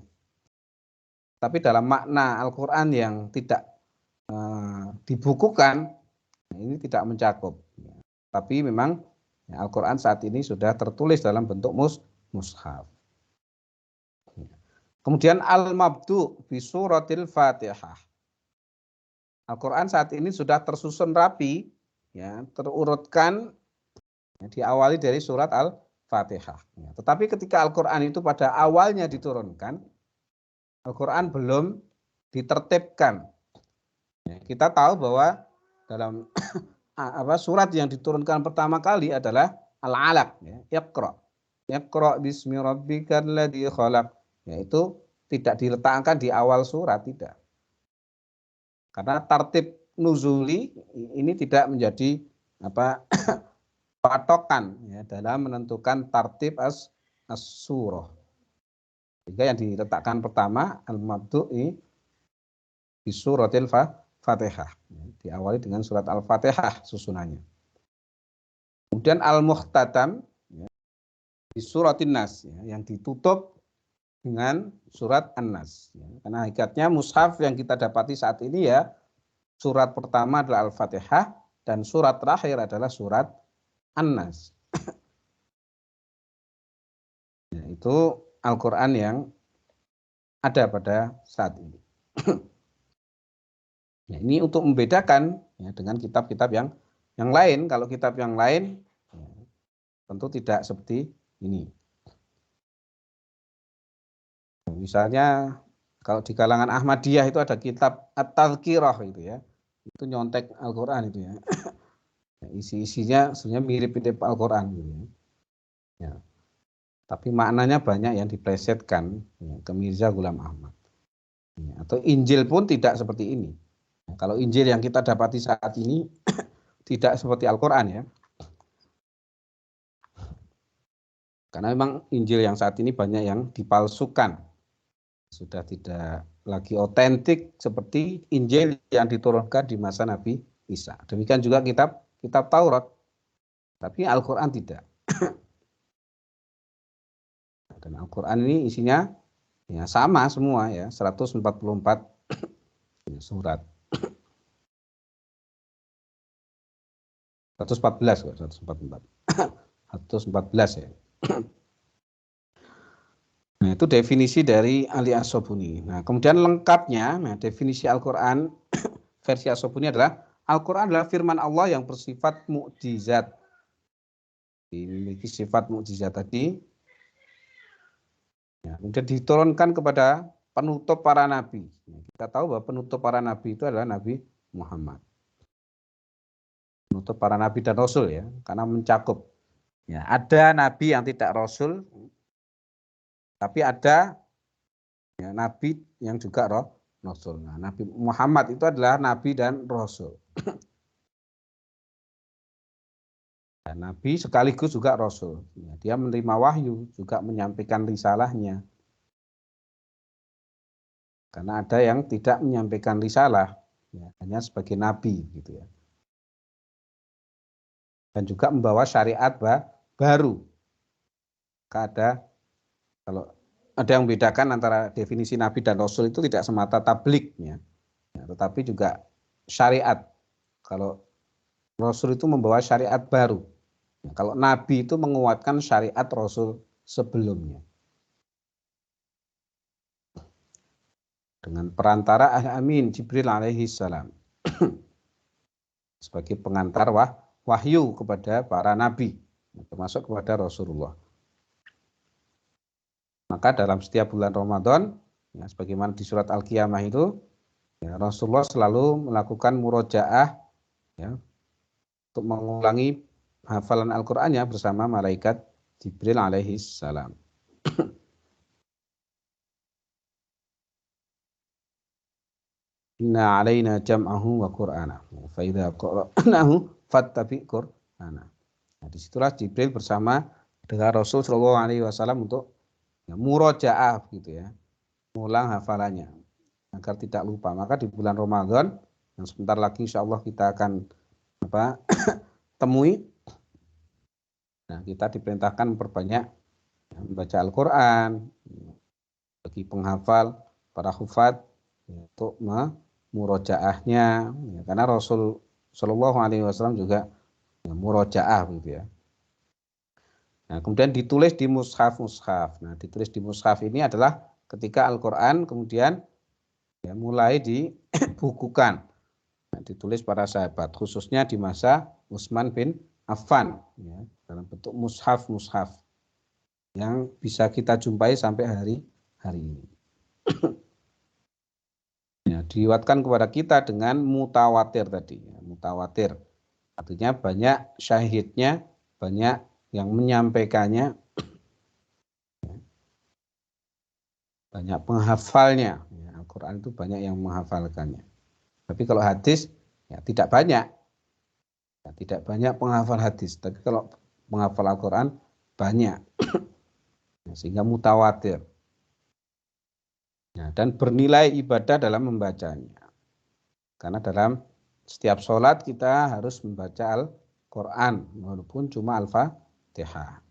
Tapi dalam makna Al-Quran yang tidak dibukukan, ini tidak mencakup. Tapi memang ya, Al-Quran saat ini sudah tertulis dalam bentuk mushaf. Kemudian al-mabdu bi suratil Fatihah. Al-Quran saat ini sudah tersusun rapi, ya, terurutkan, ya, diawali dari surat Al-Fatihah. Ya, tetapi ketika Al-Quran itu pada awalnya diturunkan, Al-Quran belum ditertibkan. Ya, kita tahu bahwa dalam surat yang diturunkan pertama kali adalah Al-Alaq, ya, Iqra bismi rabbikal ladzi khalaq. Yaitu tidak diletakkan di awal surat, tidak. Karena tartib nuzuli ini tidak menjadi patokan ya, dalam menentukan tartib as-surah. Sehingga yang diletakkan pertama al-mabdu'i di suratil Fatihah. Diawali dengan surat Al-Fatihah susunannya. Kemudian al-mukhtatam di suratin Nas, yang ditutup dengan surat An-Nas. Karena hakikatnya mushaf yang kita dapati saat ini ya, surat pertama adalah Al-Fatihah dan surat terakhir adalah surat An-Nas. Itu Al-Quran yang ada pada saat ini. Ya, ini untuk membedakan ya, dengan kitab-kitab yang lain. Kalau kitab yang lain ya, tentu tidak seperti ini. Misalnya kalau di kalangan Ahmadiyah itu ada kitab At-Tadhkirah itu ya. Itu nyontek Al-Quran itu ya. Isi-isinya sebenarnya mirip-mirip Al-Quran gitu ya. Ya. Tapi maknanya banyak yang diplesetkan ya, ke Mirza Ghulam Ahmad. Ya, atau Injil pun tidak seperti ini. Ya, kalau Injil yang kita dapati saat ini tidak seperti Al-Quran ya. Karena memang Injil yang saat ini banyak yang dipalsukan. Sudah tidak lagi otentik seperti Injil yang diturunkan di masa Nabi Isa. Demikian juga kitab Taurat. Tapi Al-Quran tidak. Dan Al-Quran ini isinya ya sama semua ya, 144 surat. 114 kok, 144. 114 ya. Nah, itu definisi dari Ali As-Sobuni. Nah, kemudian lengkapnya, nah definisi Al-Quran versi As-Sobuni adalah Al-Quran adalah firman Allah yang bersifat mukjizat. Memiliki sifat mukjizat tadi. Ya, kemudian diturunkan kepada penutup para nabi. Kita tahu bahwa penutup para nabi itu adalah Nabi Muhammad. Penutup para nabi dan rasul ya, karena mencakup. Ya, ada nabi yang tidak rasul, tapi ada ya, nabi yang juga rasul. Nah, Nabi Muhammad itu adalah nabi dan rasul. Dan nabi sekaligus juga rasul. Ya, dia menerima wahyu, juga menyampaikan risalahnya. Karena ada yang tidak menyampaikan risalah, ya, hanya sebagai nabi, gitu ya. Dan juga membawa syariat baru. Kalau ada yang membedakan antara definisi nabi dan rasul itu tidak semata tablignya, ya, tetapi juga syariat. Kalau rasul itu membawa syariat baru. Kalau nabi itu menguatkan syariat rasul sebelumnya. Dengan perantara Amin Jibril alaihi salam. Sebagai pengantar wahyu kepada para nabi, termasuk kepada Rasulullah. Maka dalam setiap bulan Ramadan, ya, sebagaimana di surat Al-Qiyamah itu, ya, Rasulullah selalu melakukan murojaah ya, untuk mengulangi hafalan Al-Qur'annya bersama malaikat Jibril alaihi salam. Inna alaina jam'ahu wa qur'ana. Fa idza qara'nahu fattabi' qur'ana. Nah, disitulah Jibril bersama dengan Rasul Shallallahu alaihi wasallam untuk ya, murojaah gitu ya. Mengulang hafalannya agar tidak lupa. Maka di bulan Ramadan yang sebentar lagi insyaallah kita akan temui. Nah, kita diperintahkan memperbanyak ya, membaca Al-Qur'an bagi penghafal para hufad ya, untuk murojaahnya ya, karena Rasul Shallallahu alaihi wasallam juga ya, murojaah gitu ya. Nah, kemudian ditulis di mushaf. Nah, ditulis di mushaf ini adalah ketika Al-Qur'an kemudian ya, mulai dibukukan. Nah, ditulis para sahabat khususnya di masa Utsman bin Affan ya, dalam bentuk mushaf yang bisa kita jumpai sampai hari ini. Ya, diriwayatkan kepada kita dengan mutawatir tadi. Ya, mutawatir artinya banyak syahidnya, banyak yang menyampaikannya, banyak penghafalnya. Ya, Al-Quran itu banyak yang menghafalkannya. Tapi kalau hadis ya tidak banyak. Ya, tidak banyak penghafal hadis. Tapi kalau penghafal Al-Quran banyak. sehingga mutawatir. Nah, dan bernilai ibadah dalam membacanya. Karena dalam setiap sholat kita harus membaca Al-Quran, walaupun cuma Al-Fatihah.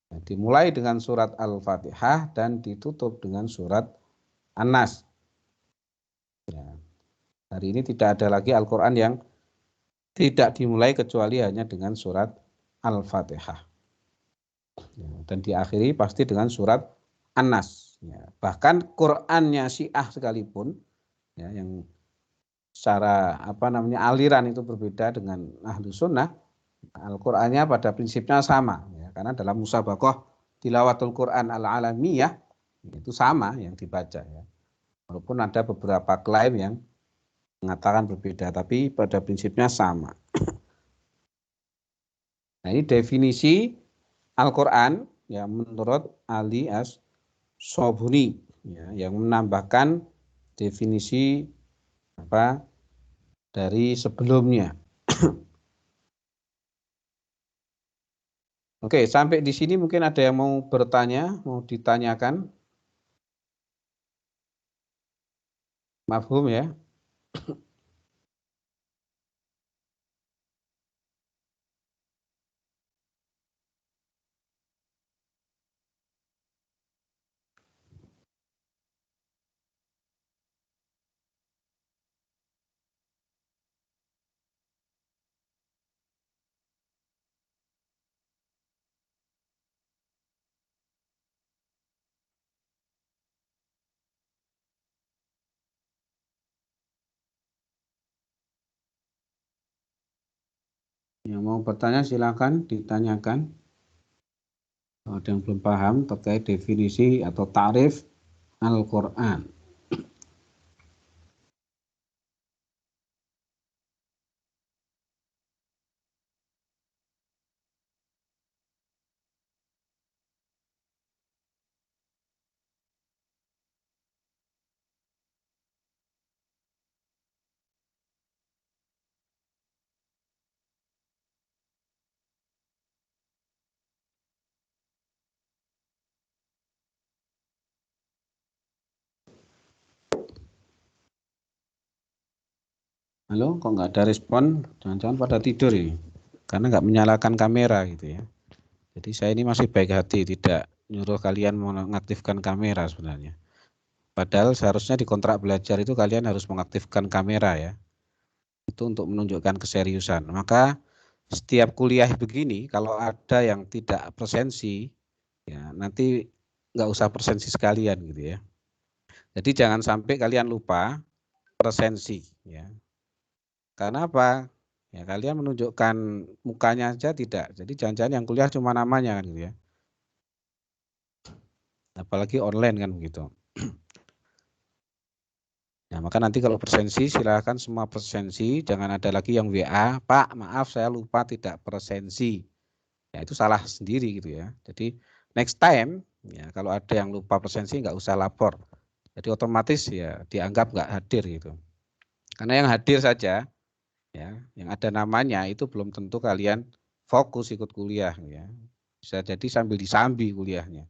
Nah, dimulai dengan surat Al-Fatihah dan ditutup dengan surat An-Nas. Ya. Hari ini tidak ada lagi Al-Quran yang tidak dimulai kecuali hanya dengan surat Al-Fatihah. Ya, dan diakhiri pasti dengan surat An-Nas. Ya, bahkan Qur'annya Syiah sekalipun, ya, yang secara aliran itu berbeda dengan Ahlu Sunnah, Al-Qur'annya pada prinsipnya sama, ya, karena dalam musabaqah tilawatul Qur'an al-alamiyah itu sama yang dibaca, ya. Walaupun ada beberapa klaim yang mengatakan berbeda, tapi pada prinsipnya sama. Nah, ini definisi Al-Qur'an ya menurut Ali As-Sobuni, ya, yang menambahkan definisi dari sebelumnya. Oke, sampai di sini mungkin ada yang mau bertanya, mau ditanyakan. Mafhum ya? Yang mau bertanya silakan ditanyakan. Kalau ada yang belum paham terkait definisi atau tarif Al-Quran. Halo, kok nggak ada respon? Jangan-jangan pada tidur ini, karena nggak menyalakan kamera gitu ya. Jadi saya ini masih baik hati, tidak nyuruh kalian mengaktifkan kamera sebenarnya. Padahal seharusnya di kontrak belajar itu kalian harus mengaktifkan kamera ya. Itu untuk menunjukkan keseriusan. Maka setiap kuliah begini, kalau ada yang tidak presensi, ya nanti nggak usah presensi sekalian gitu ya. Jadi jangan sampai kalian lupa presensi ya. Karena apa? Ya kalian menunjukkan mukanya aja tidak. Jadi jangan-jangan yang kuliah cuma namanya kan gitu ya. Apalagi online kan begitu. Nah, maka nanti kalau presensi silakan semua presensi, jangan ada lagi yang WA, Pak, maaf saya lupa tidak presensi. Ya itu salah sendiri gitu ya. Jadi next time ya kalau ada yang lupa presensi nggak usah lapor. Jadi otomatis ya dianggap nggak hadir gitu. Karena yang hadir saja ya, yang ada namanya itu belum tentu kalian fokus ikut kuliah ya. Bisa jadi sambil disambi kuliahnya.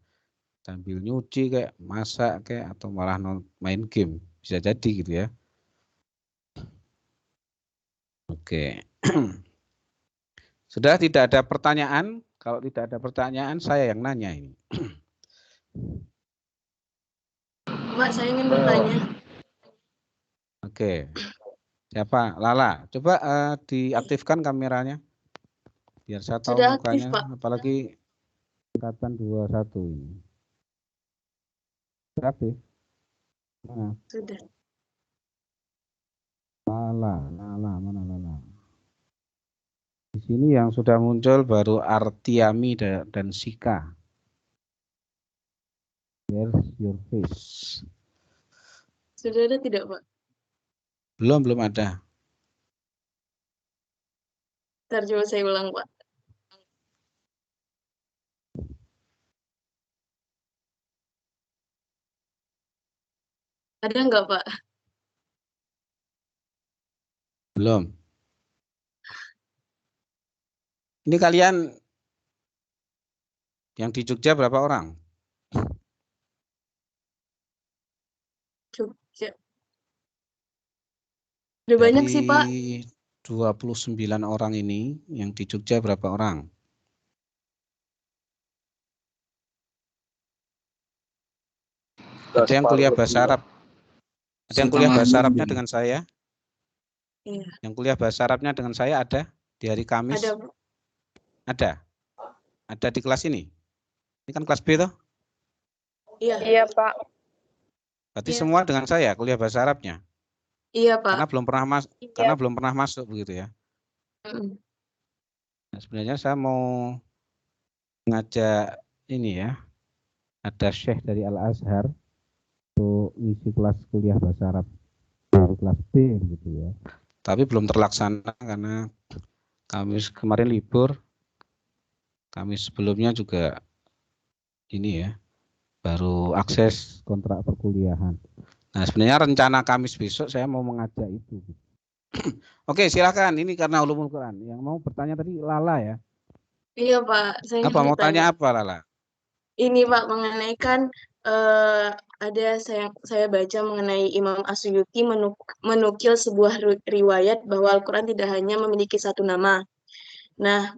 Sambil nyuci kayak masak kayak atau malah main game. Bisa jadi gitu ya. Oke. Sudah tidak ada pertanyaan? Kalau tidak ada pertanyaan saya yang nanya ini. Pak, saya ingin bertanya. Oke. Siapa? Lala. Coba diaktifkan kameranya. Biar saya tahu Sudah aktif, mukanya. Pak. Apalagi tingkatan 21 ini. Sudah aktif? Mana? Sudah. Lala. Mana Lala? Di sini yang sudah muncul baru Artiami dan Sika. Where's your face? Sudah ada tidak, Pak? Belum ada. Ntar coba saya ulang, Pak. Ada nggak, Pak? Belum. Ini kalian Yang di Jogja berapa orang? Jogja. Udah banyak sih, Pak. Dari 29 orang ini, yang di Jogja berapa orang? Ada yang kuliah bahasa Arab. Ada yang kuliah bahasa Arabnya dengan saya? Iya. Yang kuliah bahasa Arabnya dengan saya ada di hari Kamis? Ada, Pak. Ada. Ada di kelas ini? Ini kan kelas B toh? Iya. Iya, Pak. Berarti Iya. semua dengan saya kuliah bahasa Arabnya? Iya, Pak. Karena belum pernah masuk begitu ya. Nah, sebenarnya saya mau ngajak ini ya. Ada Syekh dari Al-Azhar untuk ngisi kelas kuliah bahasa Arab dari kelas B gitu ya. Tapi belum terlaksana karena Kamis kemarin libur. Kamis sebelumnya juga ini ya, baru akses kontrak perkuliahan. Nah, sebenarnya rencana Kamis besok saya mau mengajak itu. Oke, silakan. Ini karena ulumul Quran. Yang mau bertanya tadi Lala ya. Iya, Pak. Saya Apa mau bertanya. tanya apa Lala? Ini, Pak, mengenai kan ada saya baca mengenai Imam As-Suyuti menukil sebuah riwayat bahwa Al-Quran tidak hanya memiliki satu nama. Nah,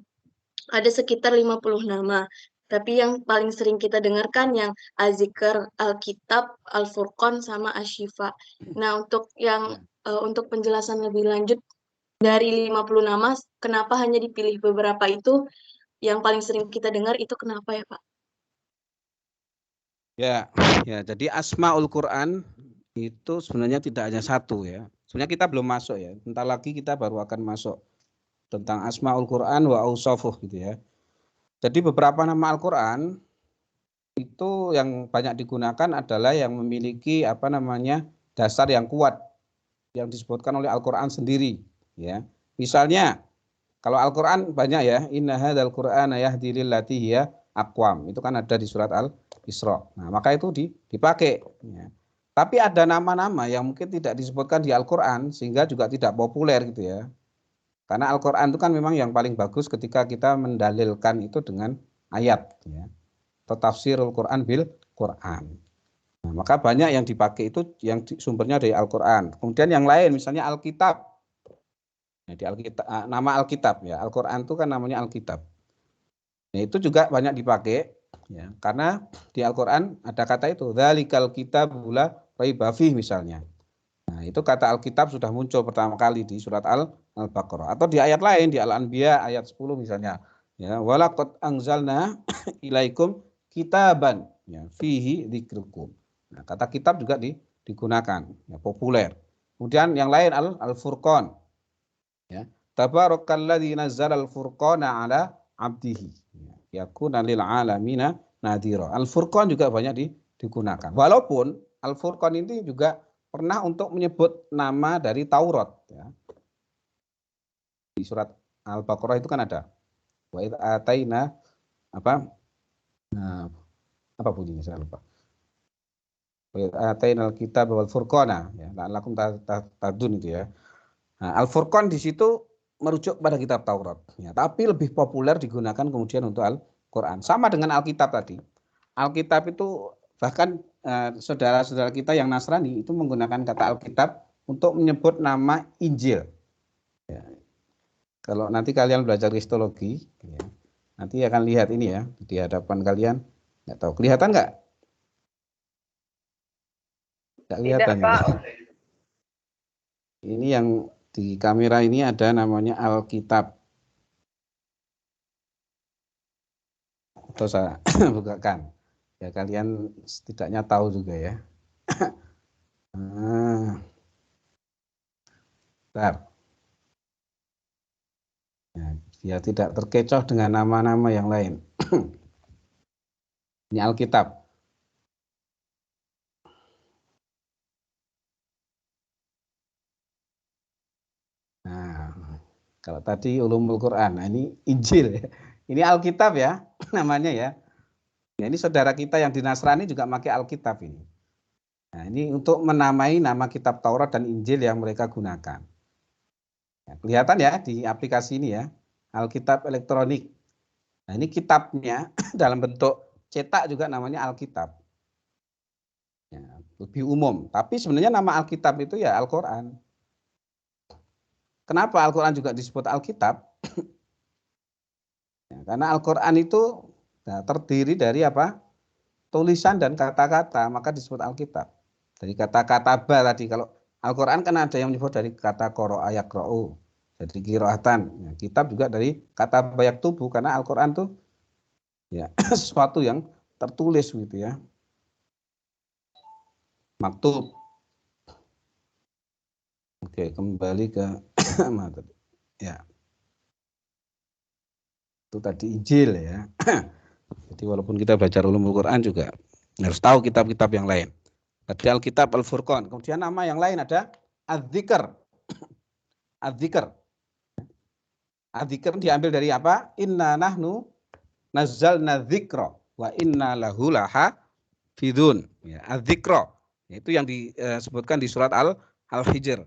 ada sekitar 50 nama. Tapi yang paling sering kita dengarkan yang Az-Zikr, Al-Kitab, Al-Furqan, sama Asy-Syifa. Nah, untuk penjelasan lebih lanjut dari 50 nama, kenapa hanya dipilih beberapa itu yang paling sering kita dengar itu kenapa ya, Pak? Ya, jadi Asmaul Quran itu sebenarnya tidak hanya satu ya. Sebenarnya kita belum masuk ya. Bentar lagi kita baru akan masuk tentang Asmaul Quran wa Ausafuh gitu ya. Jadi beberapa nama Al-Quran itu yang banyak digunakan adalah yang memiliki dasar yang kuat yang disebutkan oleh Al-Quran sendiri ya. Misalnya kalau Al-Quran banyak ya, inna hadzal Qur'ana yahdi lillati hiya aqwam. Itu kan ada di surat Al-Isra. Nah, maka itu dipakai ya. Tapi ada nama-nama yang mungkin tidak disebutkan di Al-Quran sehingga juga tidak populer gitu ya. Karena Al-Quran itu kan memang yang paling bagus ketika kita mendalilkan itu dengan ayat ya. Atau tafsirul Quran bil Quran. Nah, maka banyak yang dipakai itu yang sumbernya dari Al-Quran. Kemudian yang lain misalnya Alkitab. Nah, di Alkitab, nama Alkitab ya. Al-Quran itu kan namanya Alkitab. Nah, itu juga banyak dipakai ya, karena di Al-Quran ada kata itu dzalikal kitabul la raiba fih misalnya. Nah, itu kata Alkitab sudah muncul pertama kali di surat Al-Baqarah atau di ayat lain di Al-Anbiya ayat 10 misalnya. Ya, walaqad anzalna ilaikum kitaban ya fihi dzikrukum. Nah, kata kitab juga digunakan ya, populer. Kemudian yang lain Al-Furqan. Ya, tabarakalladzi nazzala al-furqana ala 'abdihi. Ya, yakuna lil 'alamina nadhira. Al-Furqan juga banyak digunakan. Walaupun Al-Furqan ini juga pernah untuk menyebut nama dari Taurat ya. Di surat Al-Baqarah itu kan ada wa id ataina apa bunyinya saya lupa. Wa id atainal kitaba wal furqana ya la'allakum tahtadun itu ya. Nah, Al-Furqan di situ merujuk pada kitab Taurat ya, tapi lebih populer digunakan kemudian untuk Al-Qur'an. Sama dengan Alkitab tadi. Alkitab itu bahkan saudara-saudara kita yang Nasrani itu menggunakan kata Alkitab untuk menyebut nama Injil. Ya. Kalau nanti kalian belajar kristologi, ya, nanti akan lihat ini ya di hadapan kalian. Nggak tahu kelihatan nggak? Nggak kelihatan. Tidak, Pak. Ini yang di kamera ini ada namanya Alkitab. Atau saya bukakan. Ya kalian setidaknya tahu juga ya. Bentar. Ya, dia tidak terkecoh dengan nama-nama yang lain. Ini Alkitab. Nah, kalau tadi Ulumul Quran, nah ini Injil ya. Ini Alkitab ya namanya ya. Ya, ini saudara kita yang di Nasrani juga pakai Alkitab ini. Nah, ini untuk menamai nama kitab Taurat dan Injil yang mereka gunakan. Ya, kelihatan ya di aplikasi ini ya, Alkitab elektronik. Nah, ini kitabnya dalam bentuk cetak juga namanya Alkitab. Ya, lebih umum. Tapi sebenarnya nama Alkitab itu ya Al-Quran. Kenapa Al-Quran juga disebut Alkitab? Ya, karena Al-Quran itu terdiri dari apa? Tulisan dan kata-kata, maka disebut Alkitab. Dari kata-kata tadi, kalau Al-Quran kan ada yang menyebut dari kata qoro'a yaqra'u, jadi qiraatan. Ya, kitab juga dari kata bayak tubuh, karena Al-Quran tuh ya sesuatu yang tertulis gitu ya. Maktub. Oke, kembali ke ya. Itu tadi Injil ya. Jadi walaupun kita baca ulumul Quran juga harus tahu kitab-kitab yang lain. Tadi Alkitab, Al-Furqan. Kemudian nama yang lain ada Az-Dzikr. Az-Dzikr. Az-Dzikr diambil dari apa? Inna nahnu nazzalna dzikra wa inna lahu lahafidun. Ya, Az-Dzikra. Itu yang disebutkan di surat Al-Hijr.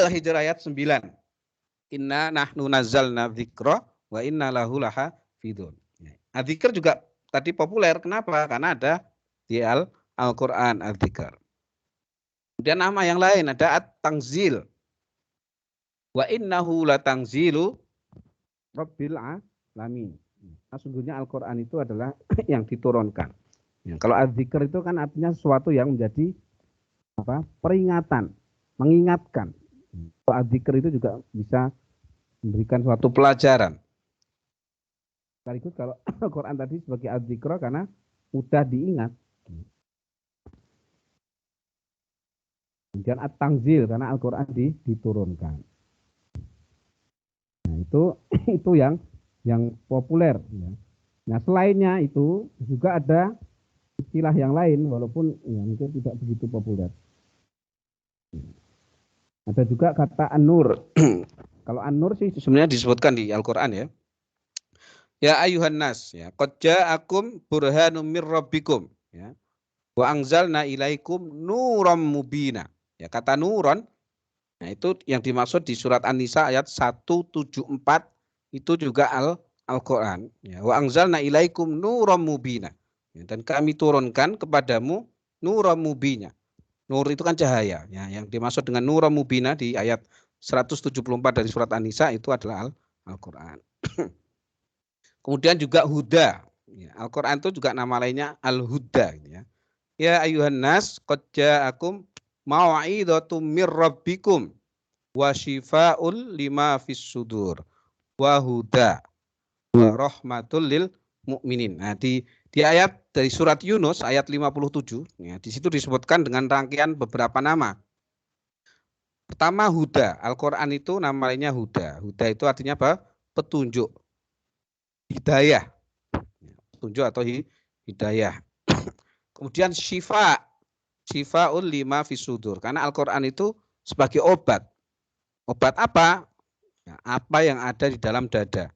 Al-Hijr ayat 9. Inna nahnu nazzalna dzikra wa inna lahu lahafidun. Az-Dzikr juga tadi populer. Kenapa? Karena ada di Al-Quran Az-Dzikr. Kemudian nama yang lain ada At-Tangzil. Wa innahu latangzilu rabbil alamin. Sesungguhnya Al-Quran itu adalah yang diturunkan. Ya, kalau Az-Dzikr itu kan artinya sesuatu yang menjadi apa? Peringatan, mengingatkan. Kalau Az-Dzikr itu juga bisa memberikan suatu pelajaran. Sekaligus kalau Al-Quran tadi sebagai Az-Dzikr karena mudah diingat. Kemudian At-Tangzil karena Al-Quran diturunkan. Nah, itu yang populer. Ya. Nah, selainnya itu juga ada istilah yang lain walaupun ya, mungkin tidak begitu populer. Ada juga kata An-Nur. Kalau An-Nur sih sebenarnya disebutkan di Al-Quran ya. Ya ayuhan nas, ya qad ja'akum burhanum mir rabbikum, ya. Wa anzalna ilaikum nuram mubina. Ya, kata nuron, nah itu yang dimaksud di surat An-Nisa ayat 174 itu juga Al-Quran. Ya, wa anzalna ilaikum nuram mubina. Ya, dan kami turunkan kepadamu nuram mubina. Nur itu kan cahaya. Ya, yang dimaksud dengan nuram mubina di ayat 174 dari surat An-Nisa itu adalah Al-Quran. Kemudian juga huda. Ya, Al-Quran itu juga nama lainnya Al-Huda. Ya, ya ayuhan nas qad ja'akum mau'izatum mir rabbikum wa shifaa'ul lima fis sudur wa huda wa rahmatul lil mukminin. Nah, di ayat dari surat Yunus ayat 57 ya, di situ disebutkan dengan rangkaian beberapa nama. Pertama huda. Al-Qur'an itu namanya huda. Huda itu artinya apa? Petunjuk. Hidayah. Petunjuk atau hidayah. Kemudian syifa. Syifa'ul lima fis sudur. Karena Al-Qur'an itu sebagai obat. Obat apa? Ya, apa yang ada di dalam dada.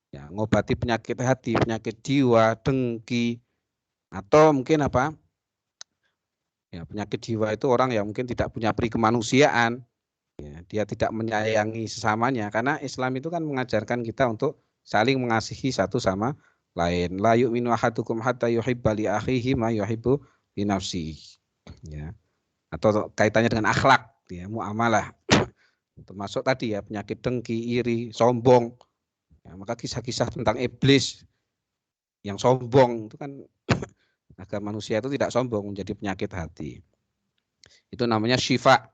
Ya, ngobati penyakit hati, penyakit jiwa, dengki, atau mungkin apa? Ya, penyakit jiwa itu orang yang mungkin tidak punya peri kemanusiaan. Ya, dia tidak menyayangi sesamanya. Karena Islam itu kan mengajarkan kita untuk saling mengasihi satu sama lain. La yu'minu ahadukum hatta yuhibba li akhihi ma yuhibbu li nafsihi. Ya. Atau kaitannya dengan akhlak, ya, muamalah. Termasuk tadi ya penyakit dengki, iri, sombong. Ya, maka kisah-kisah tentang iblis yang sombong itu kan agar manusia itu tidak sombong menjadi penyakit hati. Itu namanya syifa.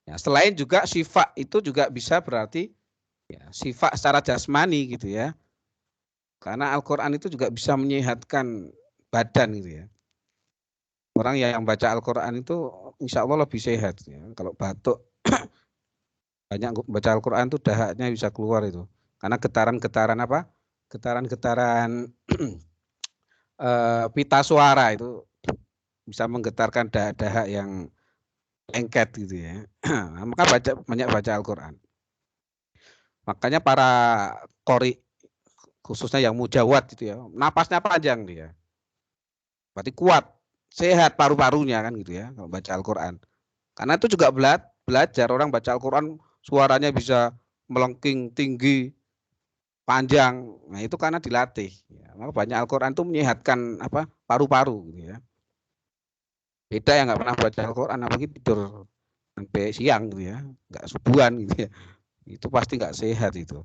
Ya, selain juga syifa itu juga bisa berarti ya, syifa secara jasmani gitu ya. Karena Al-Qur'an itu juga bisa menyehatkan badan gitu ya. Orang yang baca Al-Quran itu insya Allah lebih sehat. Ya. Kalau batuk, banyak baca Al-Quran itu dahaknya bisa keluar itu. Karena getaran-getaran apa? Getaran-getaran pita suara itu bisa menggetarkan dahak-dahak yang lengket gitu ya. Maka banyak baca Al-Quran. Makanya para qori khususnya yang mujawad itu ya, napasnya panjang dia. Berarti kuat. Sehat paru-parunya kan gitu ya kalau baca Al-Quran. Karena itu juga belajar orang baca Al-Quran suaranya bisa melengking tinggi, panjang. Nah, itu karena dilatih. Ya, maka banyak Al-Qur'an itu menyehatkan apa? Paru-paru gitu ya. Beda yang nggak pernah baca Al-Qur'an apalagi tidur sampai siang gitu ya, nggak subuhan gitu ya. Itu pasti nggak sehat itu.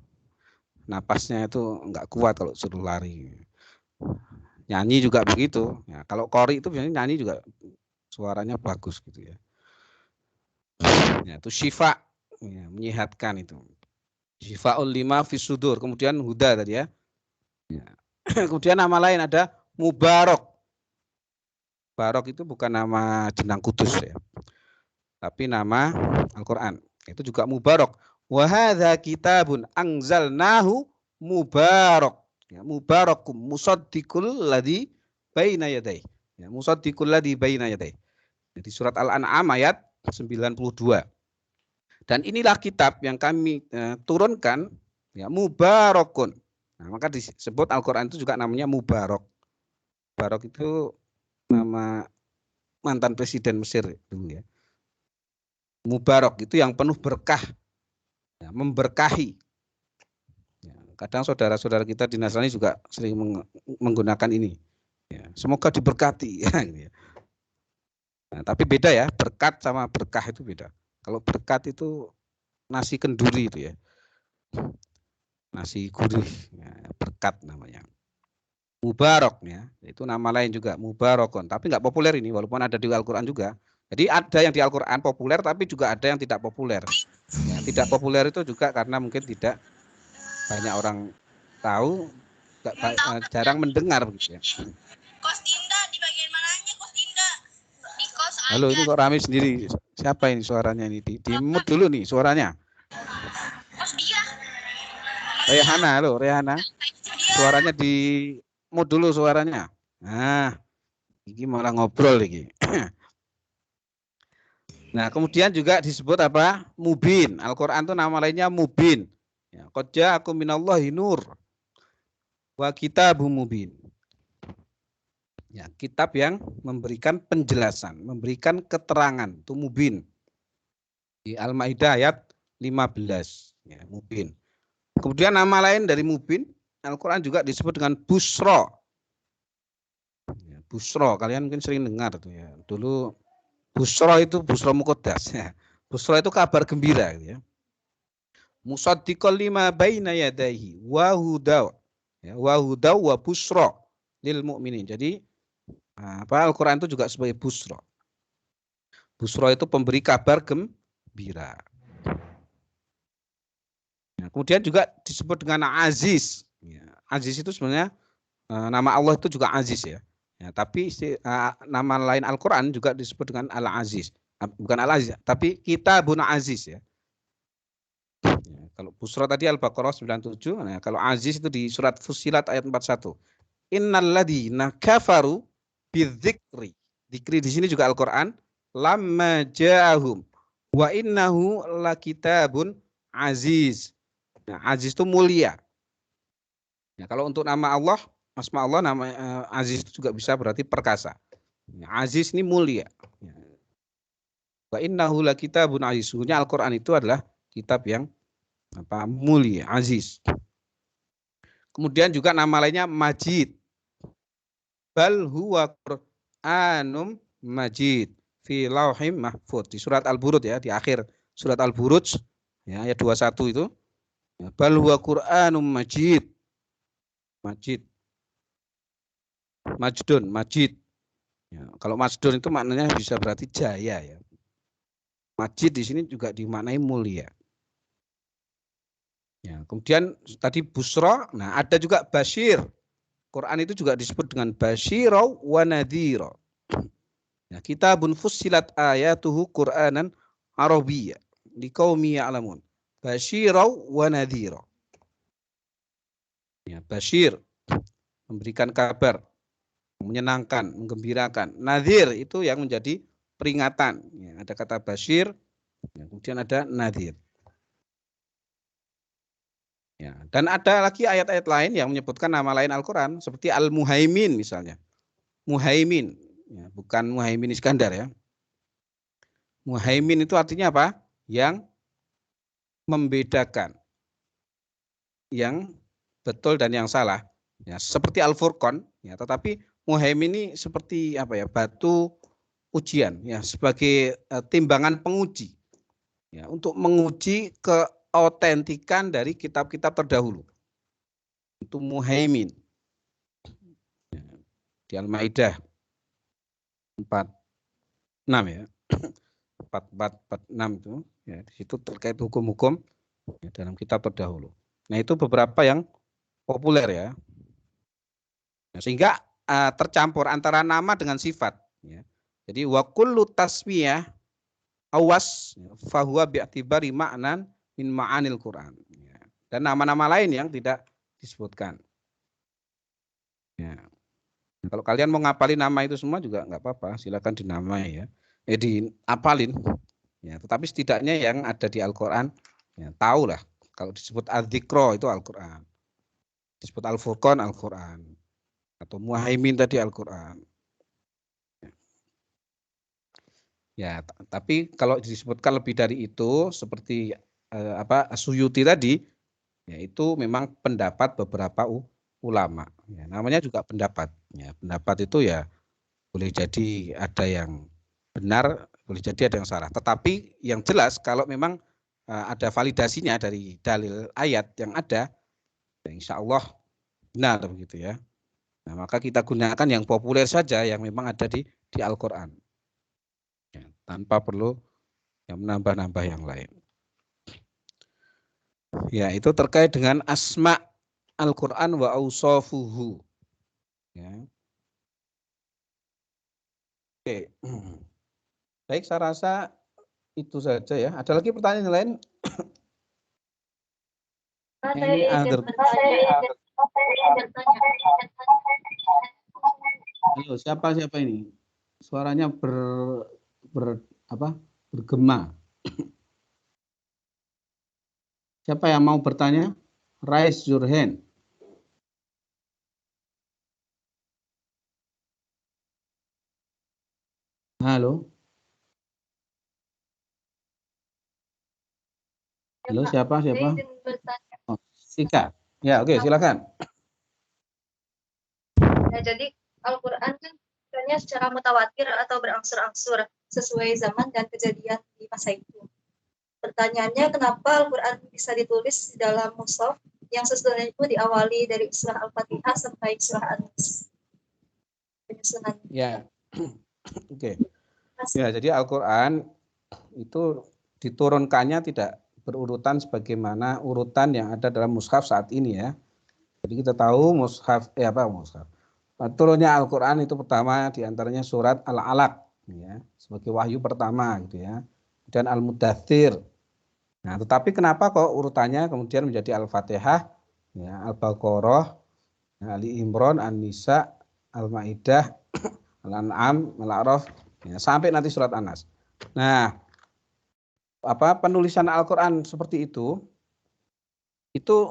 Napasnya itu nggak kuat kalau suruh lari. Nyanyi juga begitu. Ya, kalau qori itu biasanya nyanyi juga suaranya bagus gitu ya. Ya, itu syifa, ya, menyehatkan itu. Syifaul lima fis sudur. Kemudian huda tadi ya. Ya. Kemudian nama lain ada mubarok. Barok itu bukan nama jenang kudus ya, tapi nama Al-Quran. Itu juga mubarok. Wa hadza kitabun anzalnahu mubarok. Ya, mubarakum musaddiqul ladzi baina yadayhi. Ya, musaddiqul ladzi baina yadayhi. Jadi surat Al-An'am ayat 92. Dan inilah kitab yang kami turunkan ya mubarakun. Nah, maka disebut Al-Qur'an itu juga namanya mubarak. Mubarak itu nama mantan presiden Mesir dulu ya. Mubarak itu yang penuh berkah, ya, memberkahi. Ya, kadang saudara-saudara kita di Nasrani juga sering menggunakan ini. Ya, semoga diberkati. Ya. Nah, tapi beda ya, berkat sama berkah itu beda. Kalau berkat itu nasi kenduri itu ya, nasi gurih, ya, berkat namanya. Mubarak ya, itu nama lain juga mubarakun, tapi nggak populer ini walaupun ada di Al-Qur'an juga. Jadi ada yang di Al-Qur'an populer tapi juga ada yang tidak populer. Ya, tidak populer itu juga karena mungkin tidak banyak orang tahu, jarang mendengar gitu ya. Kos Dinda di bagian mananya Kos Dinda? Di kos aja. Halo, ini kok rame sendiri. Siapa ini suaranya ini? Di mute dulu nih suaranya. Kos dia. Rehana, halo Rehana. Suaranya di mute dulu suaranya. Nah, ini malah ngobrol lagi. Nah, kemudian juga disebut apa? Mubin. Al-Qur'an itu nama lainnya Mubin. Ya, qad ja'akum minallahi nur wa kitabum mubin. Ya, kitab yang memberikan penjelasan, memberikan keterangan, itu Mubin. Di Al-Maidah ayat 15, ya, Mubin. Kemudian nama lain dari Mubin, Al-Qur'an juga disebut dengan Busro. Ya, Busro, kalian mungkin sering dengar tuh ya. Dulu Busro itu Busro Muqaddas ya. Busro itu kabar gembira gitu ya. Musaddiqal lima baina yadayhi wa hudaw. Ya, wa hudaw wa busro lil mu'minin. Jadi apa Al-Qur'an itu juga sebagai busro. Busro itu pemberi kabar gembira. Ya, kemudian juga disebut dengan Aziz. Ya, Aziz itu sebenarnya nama Allah itu juga Aziz ya. Ya, tapi nama lain Al-Qur'an juga disebut dengan Al-Aziz. Bukan Al-Aziz, tapi Kitabun Aziz ya. Ya, kalau Busra tadi Al-Baqarah 97, nah, kalau Aziz itu di surat Fussilat ayat 41. Innalladzina kafaru bidzikri. Dzikri di sini juga Al-Qur'an. Lamma ja'ahum wa innahu lakitabun aziz. Nah, aziz itu mulia. Ya, kalau untuk nama Allah, asma Allah nama aziz itu juga bisa berarti perkasa. Ya, aziz ini mulia. Ya. Wa innahu lakitabun aziz. Sesungguhnya Al-Qur'an itu adalah kitab yang apa mulia, aziz. Kemudian juga nama lainnya Majid. Bal huwa Qur'anum Majid fi lauhim mahfuz. Di surat Al-Buruj ya, di akhir surat Al-Buruj ya, ayat 21 itu. Bal huwa Qur'anum Majid. Majid. Majdun, Majid. Ya, kalau Majdun itu maknanya bisa berarti jaya ya. Majid di sini juga dimaknai mulia. Ya, kemudian tadi Busra, nah ada juga Bashir. Quran itu juga disebut dengan Bashira wa Nadhira. Ya, kitabun fussilat ayatuhu Qur'anan Arabiyya liqaumi ya'lamun. Bashira wa Nadhira. Ya, Bashir memberikan kabar, menyenangkan, menggembirakan. Nadhir itu yang menjadi peringatan. Ya, ada kata Bashir, ya, kemudian ada Nadhir. Ya, dan ada lagi ayat-ayat lain yang menyebutkan nama lain Al-Quran seperti Al-Muhaimin misalnya. Muhaimin, ya, bukan Muhaimin Iskandar ya. Muhaimin itu artinya apa? Yang membedakan, yang betul dan yang salah. Ya, seperti Al-Furqan, ya, tetapi Muhaimin ini seperti apa ya, batu ujian, ya, sebagai timbangan penguji, ya, untuk menguji keautentikan dari kitab-kitab terdahulu. Itu Muhaimin. Ya, di Al-Maidah 46 ya. 4446 itu, ya, di situ terkait hukum-hukum, ya, dalam kitab terdahulu. Nah, itu beberapa yang populer ya. Nah, sehingga tercampur antara nama dengan sifat, ya. Jadi wa kullu tasmiyah awas fahuwa bi'tibari ma'nan min ma'anil Quran, ya. Dan nama-nama lain yang tidak disebutkan. Ya. Nah, kalau kalian mau ngapalin nama itu semua juga nggak apa-apa, silakan dinamai ya. Diapalin. Ya, tetapi setidaknya yang ada di Al-Quran, ya, tahu lah. Kalau disebut Al-Dzikro itu Al-Quran, disebut Al-Furqan Al-Quran, atau Muhaimin tadi Al-Quran. Ya, tapi kalau disebutkan lebih dari itu, seperti Suyuti tadi, ya, itu memang pendapat beberapa ulama. Ya, namanya juga pendapat. Ya, pendapat itu ya boleh jadi ada yang benar, boleh jadi ada yang salah. Tetapi yang jelas kalau memang ada validasinya dari dalil ayat yang ada, ya insya Allah benar begitu ya. Nah, maka kita gunakan yang populer saja yang memang ada di Al-Quran, ya, tanpa perlu yang menambah-nambah yang lain. Ya, itu terkait dengan asma Al-Quran wa ausofuhu. Ya. Oke. Baik, saya rasa itu saja ya. Ada lagi pertanyaan lain? Ini other. Ayo, siapa ini? Suaranya bergema. Siapa yang mau bertanya? Raise your hand. Halo. Halo, siapa? Oh, Sika. Ya, oke, silakan. Nah, jadi Al-Quran kan sebenarnya secara mutawatir atau berangsur-angsur sesuai zaman dan kejadian di masa itu. Pertanyaannya, kenapa Al-Quran bisa ditulis di dalam mushaf yang sesudah itu diawali dari surah Al-Fatihah sampai surah An-Nas? Penyusunannya. Ya, oke. Ya, jadi Al-Quran itu diturunkannya tidak berurutan sebagaimana urutan yang ada dalam mushaf saat ini ya. Jadi kita tahu mushaf, mushaf. Turunnya Al-Quran itu pertama diantaranya surat Al-Alaq, ya, sebagai wahyu pertama gitu ya. Dan Al-Mudaththir. Nah, tetapi kenapa kok urutannya kemudian menjadi Al-Fatihah, ya, Al-Baqarah, Ali Imran, An-Nisa, Al-Maidah, Al-An'am, Al-A'raf, ya, sampai nanti surat An-Nas. Nah, penulisan Al-Quran seperti itu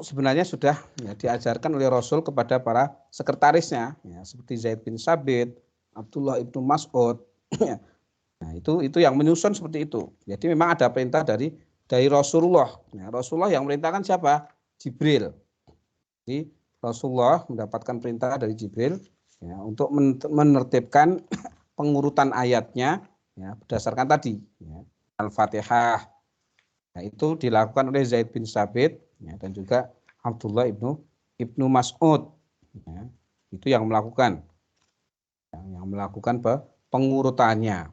sebenarnya sudah, ya, diajarkan oleh Rasul kepada para sekretarisnya, ya, seperti Zaid bin Sabit, Abdullah ibnu Mas'ud. Nah, itu yang menyusun seperti itu. Jadi memang ada perintah dari Rasulullah. Ya, Rasulullah yang merintahkan siapa? Jibril. Jadi Rasulullah mendapatkan perintah dari Jibril, ya, untuk menertibkan pengurutan ayatnya, ya, berdasarkan tadi, ya, Al-Fatihah. Nah, itu dilakukan oleh Zaid bin Sabit, ya, dan juga Abdullah ibnu Mas'ud, ya, itu yang melakukan pengurutannya.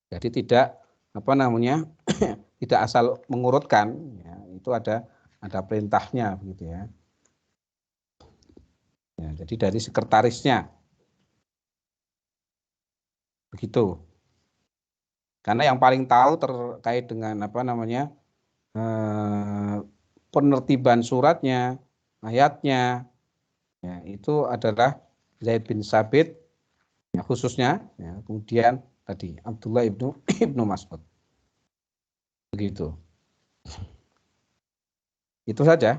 Jadi tidak tidak asal mengurutkan, ya, itu ada perintahnya begitu ya. Ya, jadi dari sekretarisnya begitu. Karena yang paling tahu terkait dengan penertiban suratnya, ayatnya, ya, itu adalah Zaid bin Sabit, ya, khususnya, ya, kemudian tadi Abdullah ibnu Mas'ud. Begitu. Itu saja.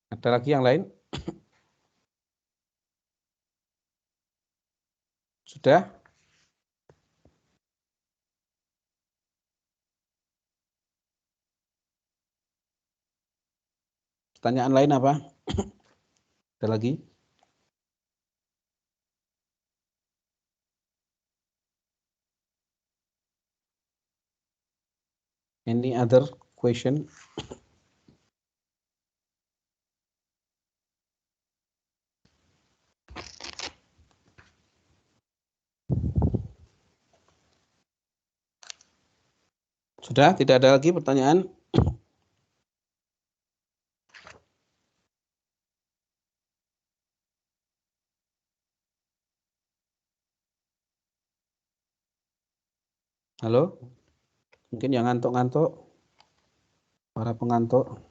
Ada lagi yang lain? Sudah? Pertanyaan lain apa? Ada lagi? Any other question? Sudah, tidak ada lagi pertanyaan? Halo? Mungkin yang ngantuk-ngantuk? Para pengantuk?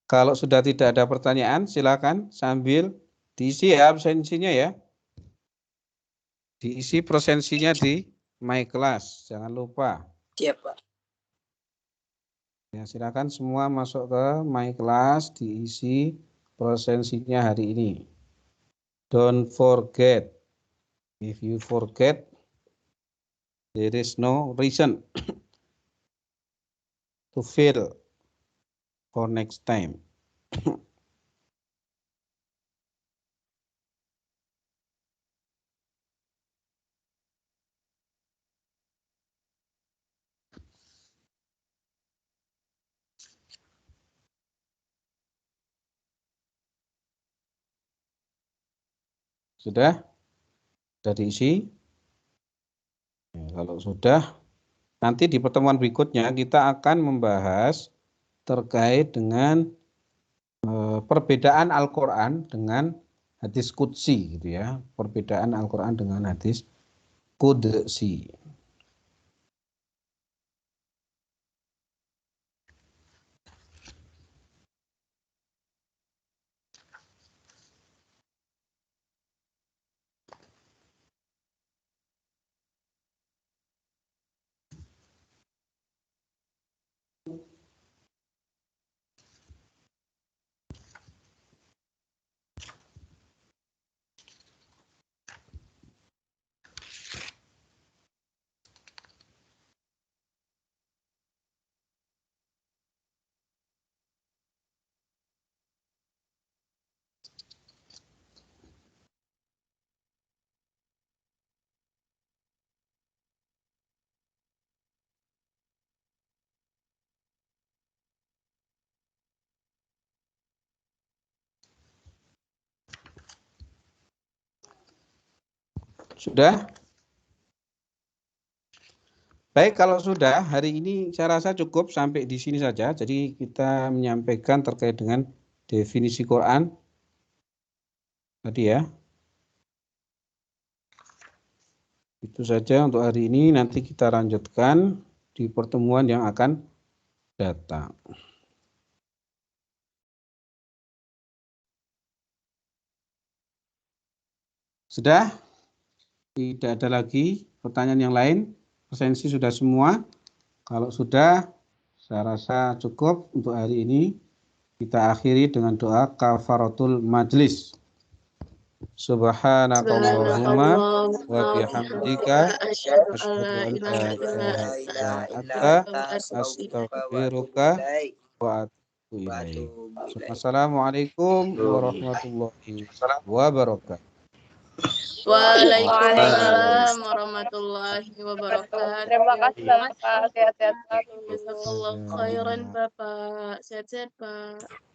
Kalau sudah tidak ada pertanyaan, silakan sambil diisi ya absensinya ya. Diisi presensinya di My Class, jangan lupa. Siap, Pak. Ya, silakan semua masuk ke My Class, diisi presensinya hari ini. Don't forget. If you forget, there is no reason to fail for next time. Sudah? Sudah diisi? Ya, kalau sudah, nanti di pertemuan berikutnya kita akan membahas terkait dengan perbedaan Al-Quran dengan hadis qudsi gitu ya. Perbedaan Al-Quran dengan hadis qudsi. Sudah? Baik, kalau sudah, hari ini saya rasa cukup sampai di sini saja. Jadi kita menyampaikan terkait dengan definisi Quran tadi ya. Itu saja untuk hari ini. Nanti kita lanjutkan di pertemuan yang akan datang. Sudah? Tidak ada lagi pertanyaan yang lain. Presensi sudah semua. Kalau sudah, saya rasa cukup untuk hari ini. Kita akhiri dengan doa kafaratul majlis. Subhanakallahumma wa bihamdika asyhadu an la ilaha illa anta astaghfiruka wa atubu ilaik. Assalamualaikum warahmatullahi wabarakatuh. Waalaikumsalam warahmatullahi wabarakatuh. Terima kasih Bapak. Sehat-sehat selalu. Jazakallah khairan Bapak. Sehat-sehat Pak.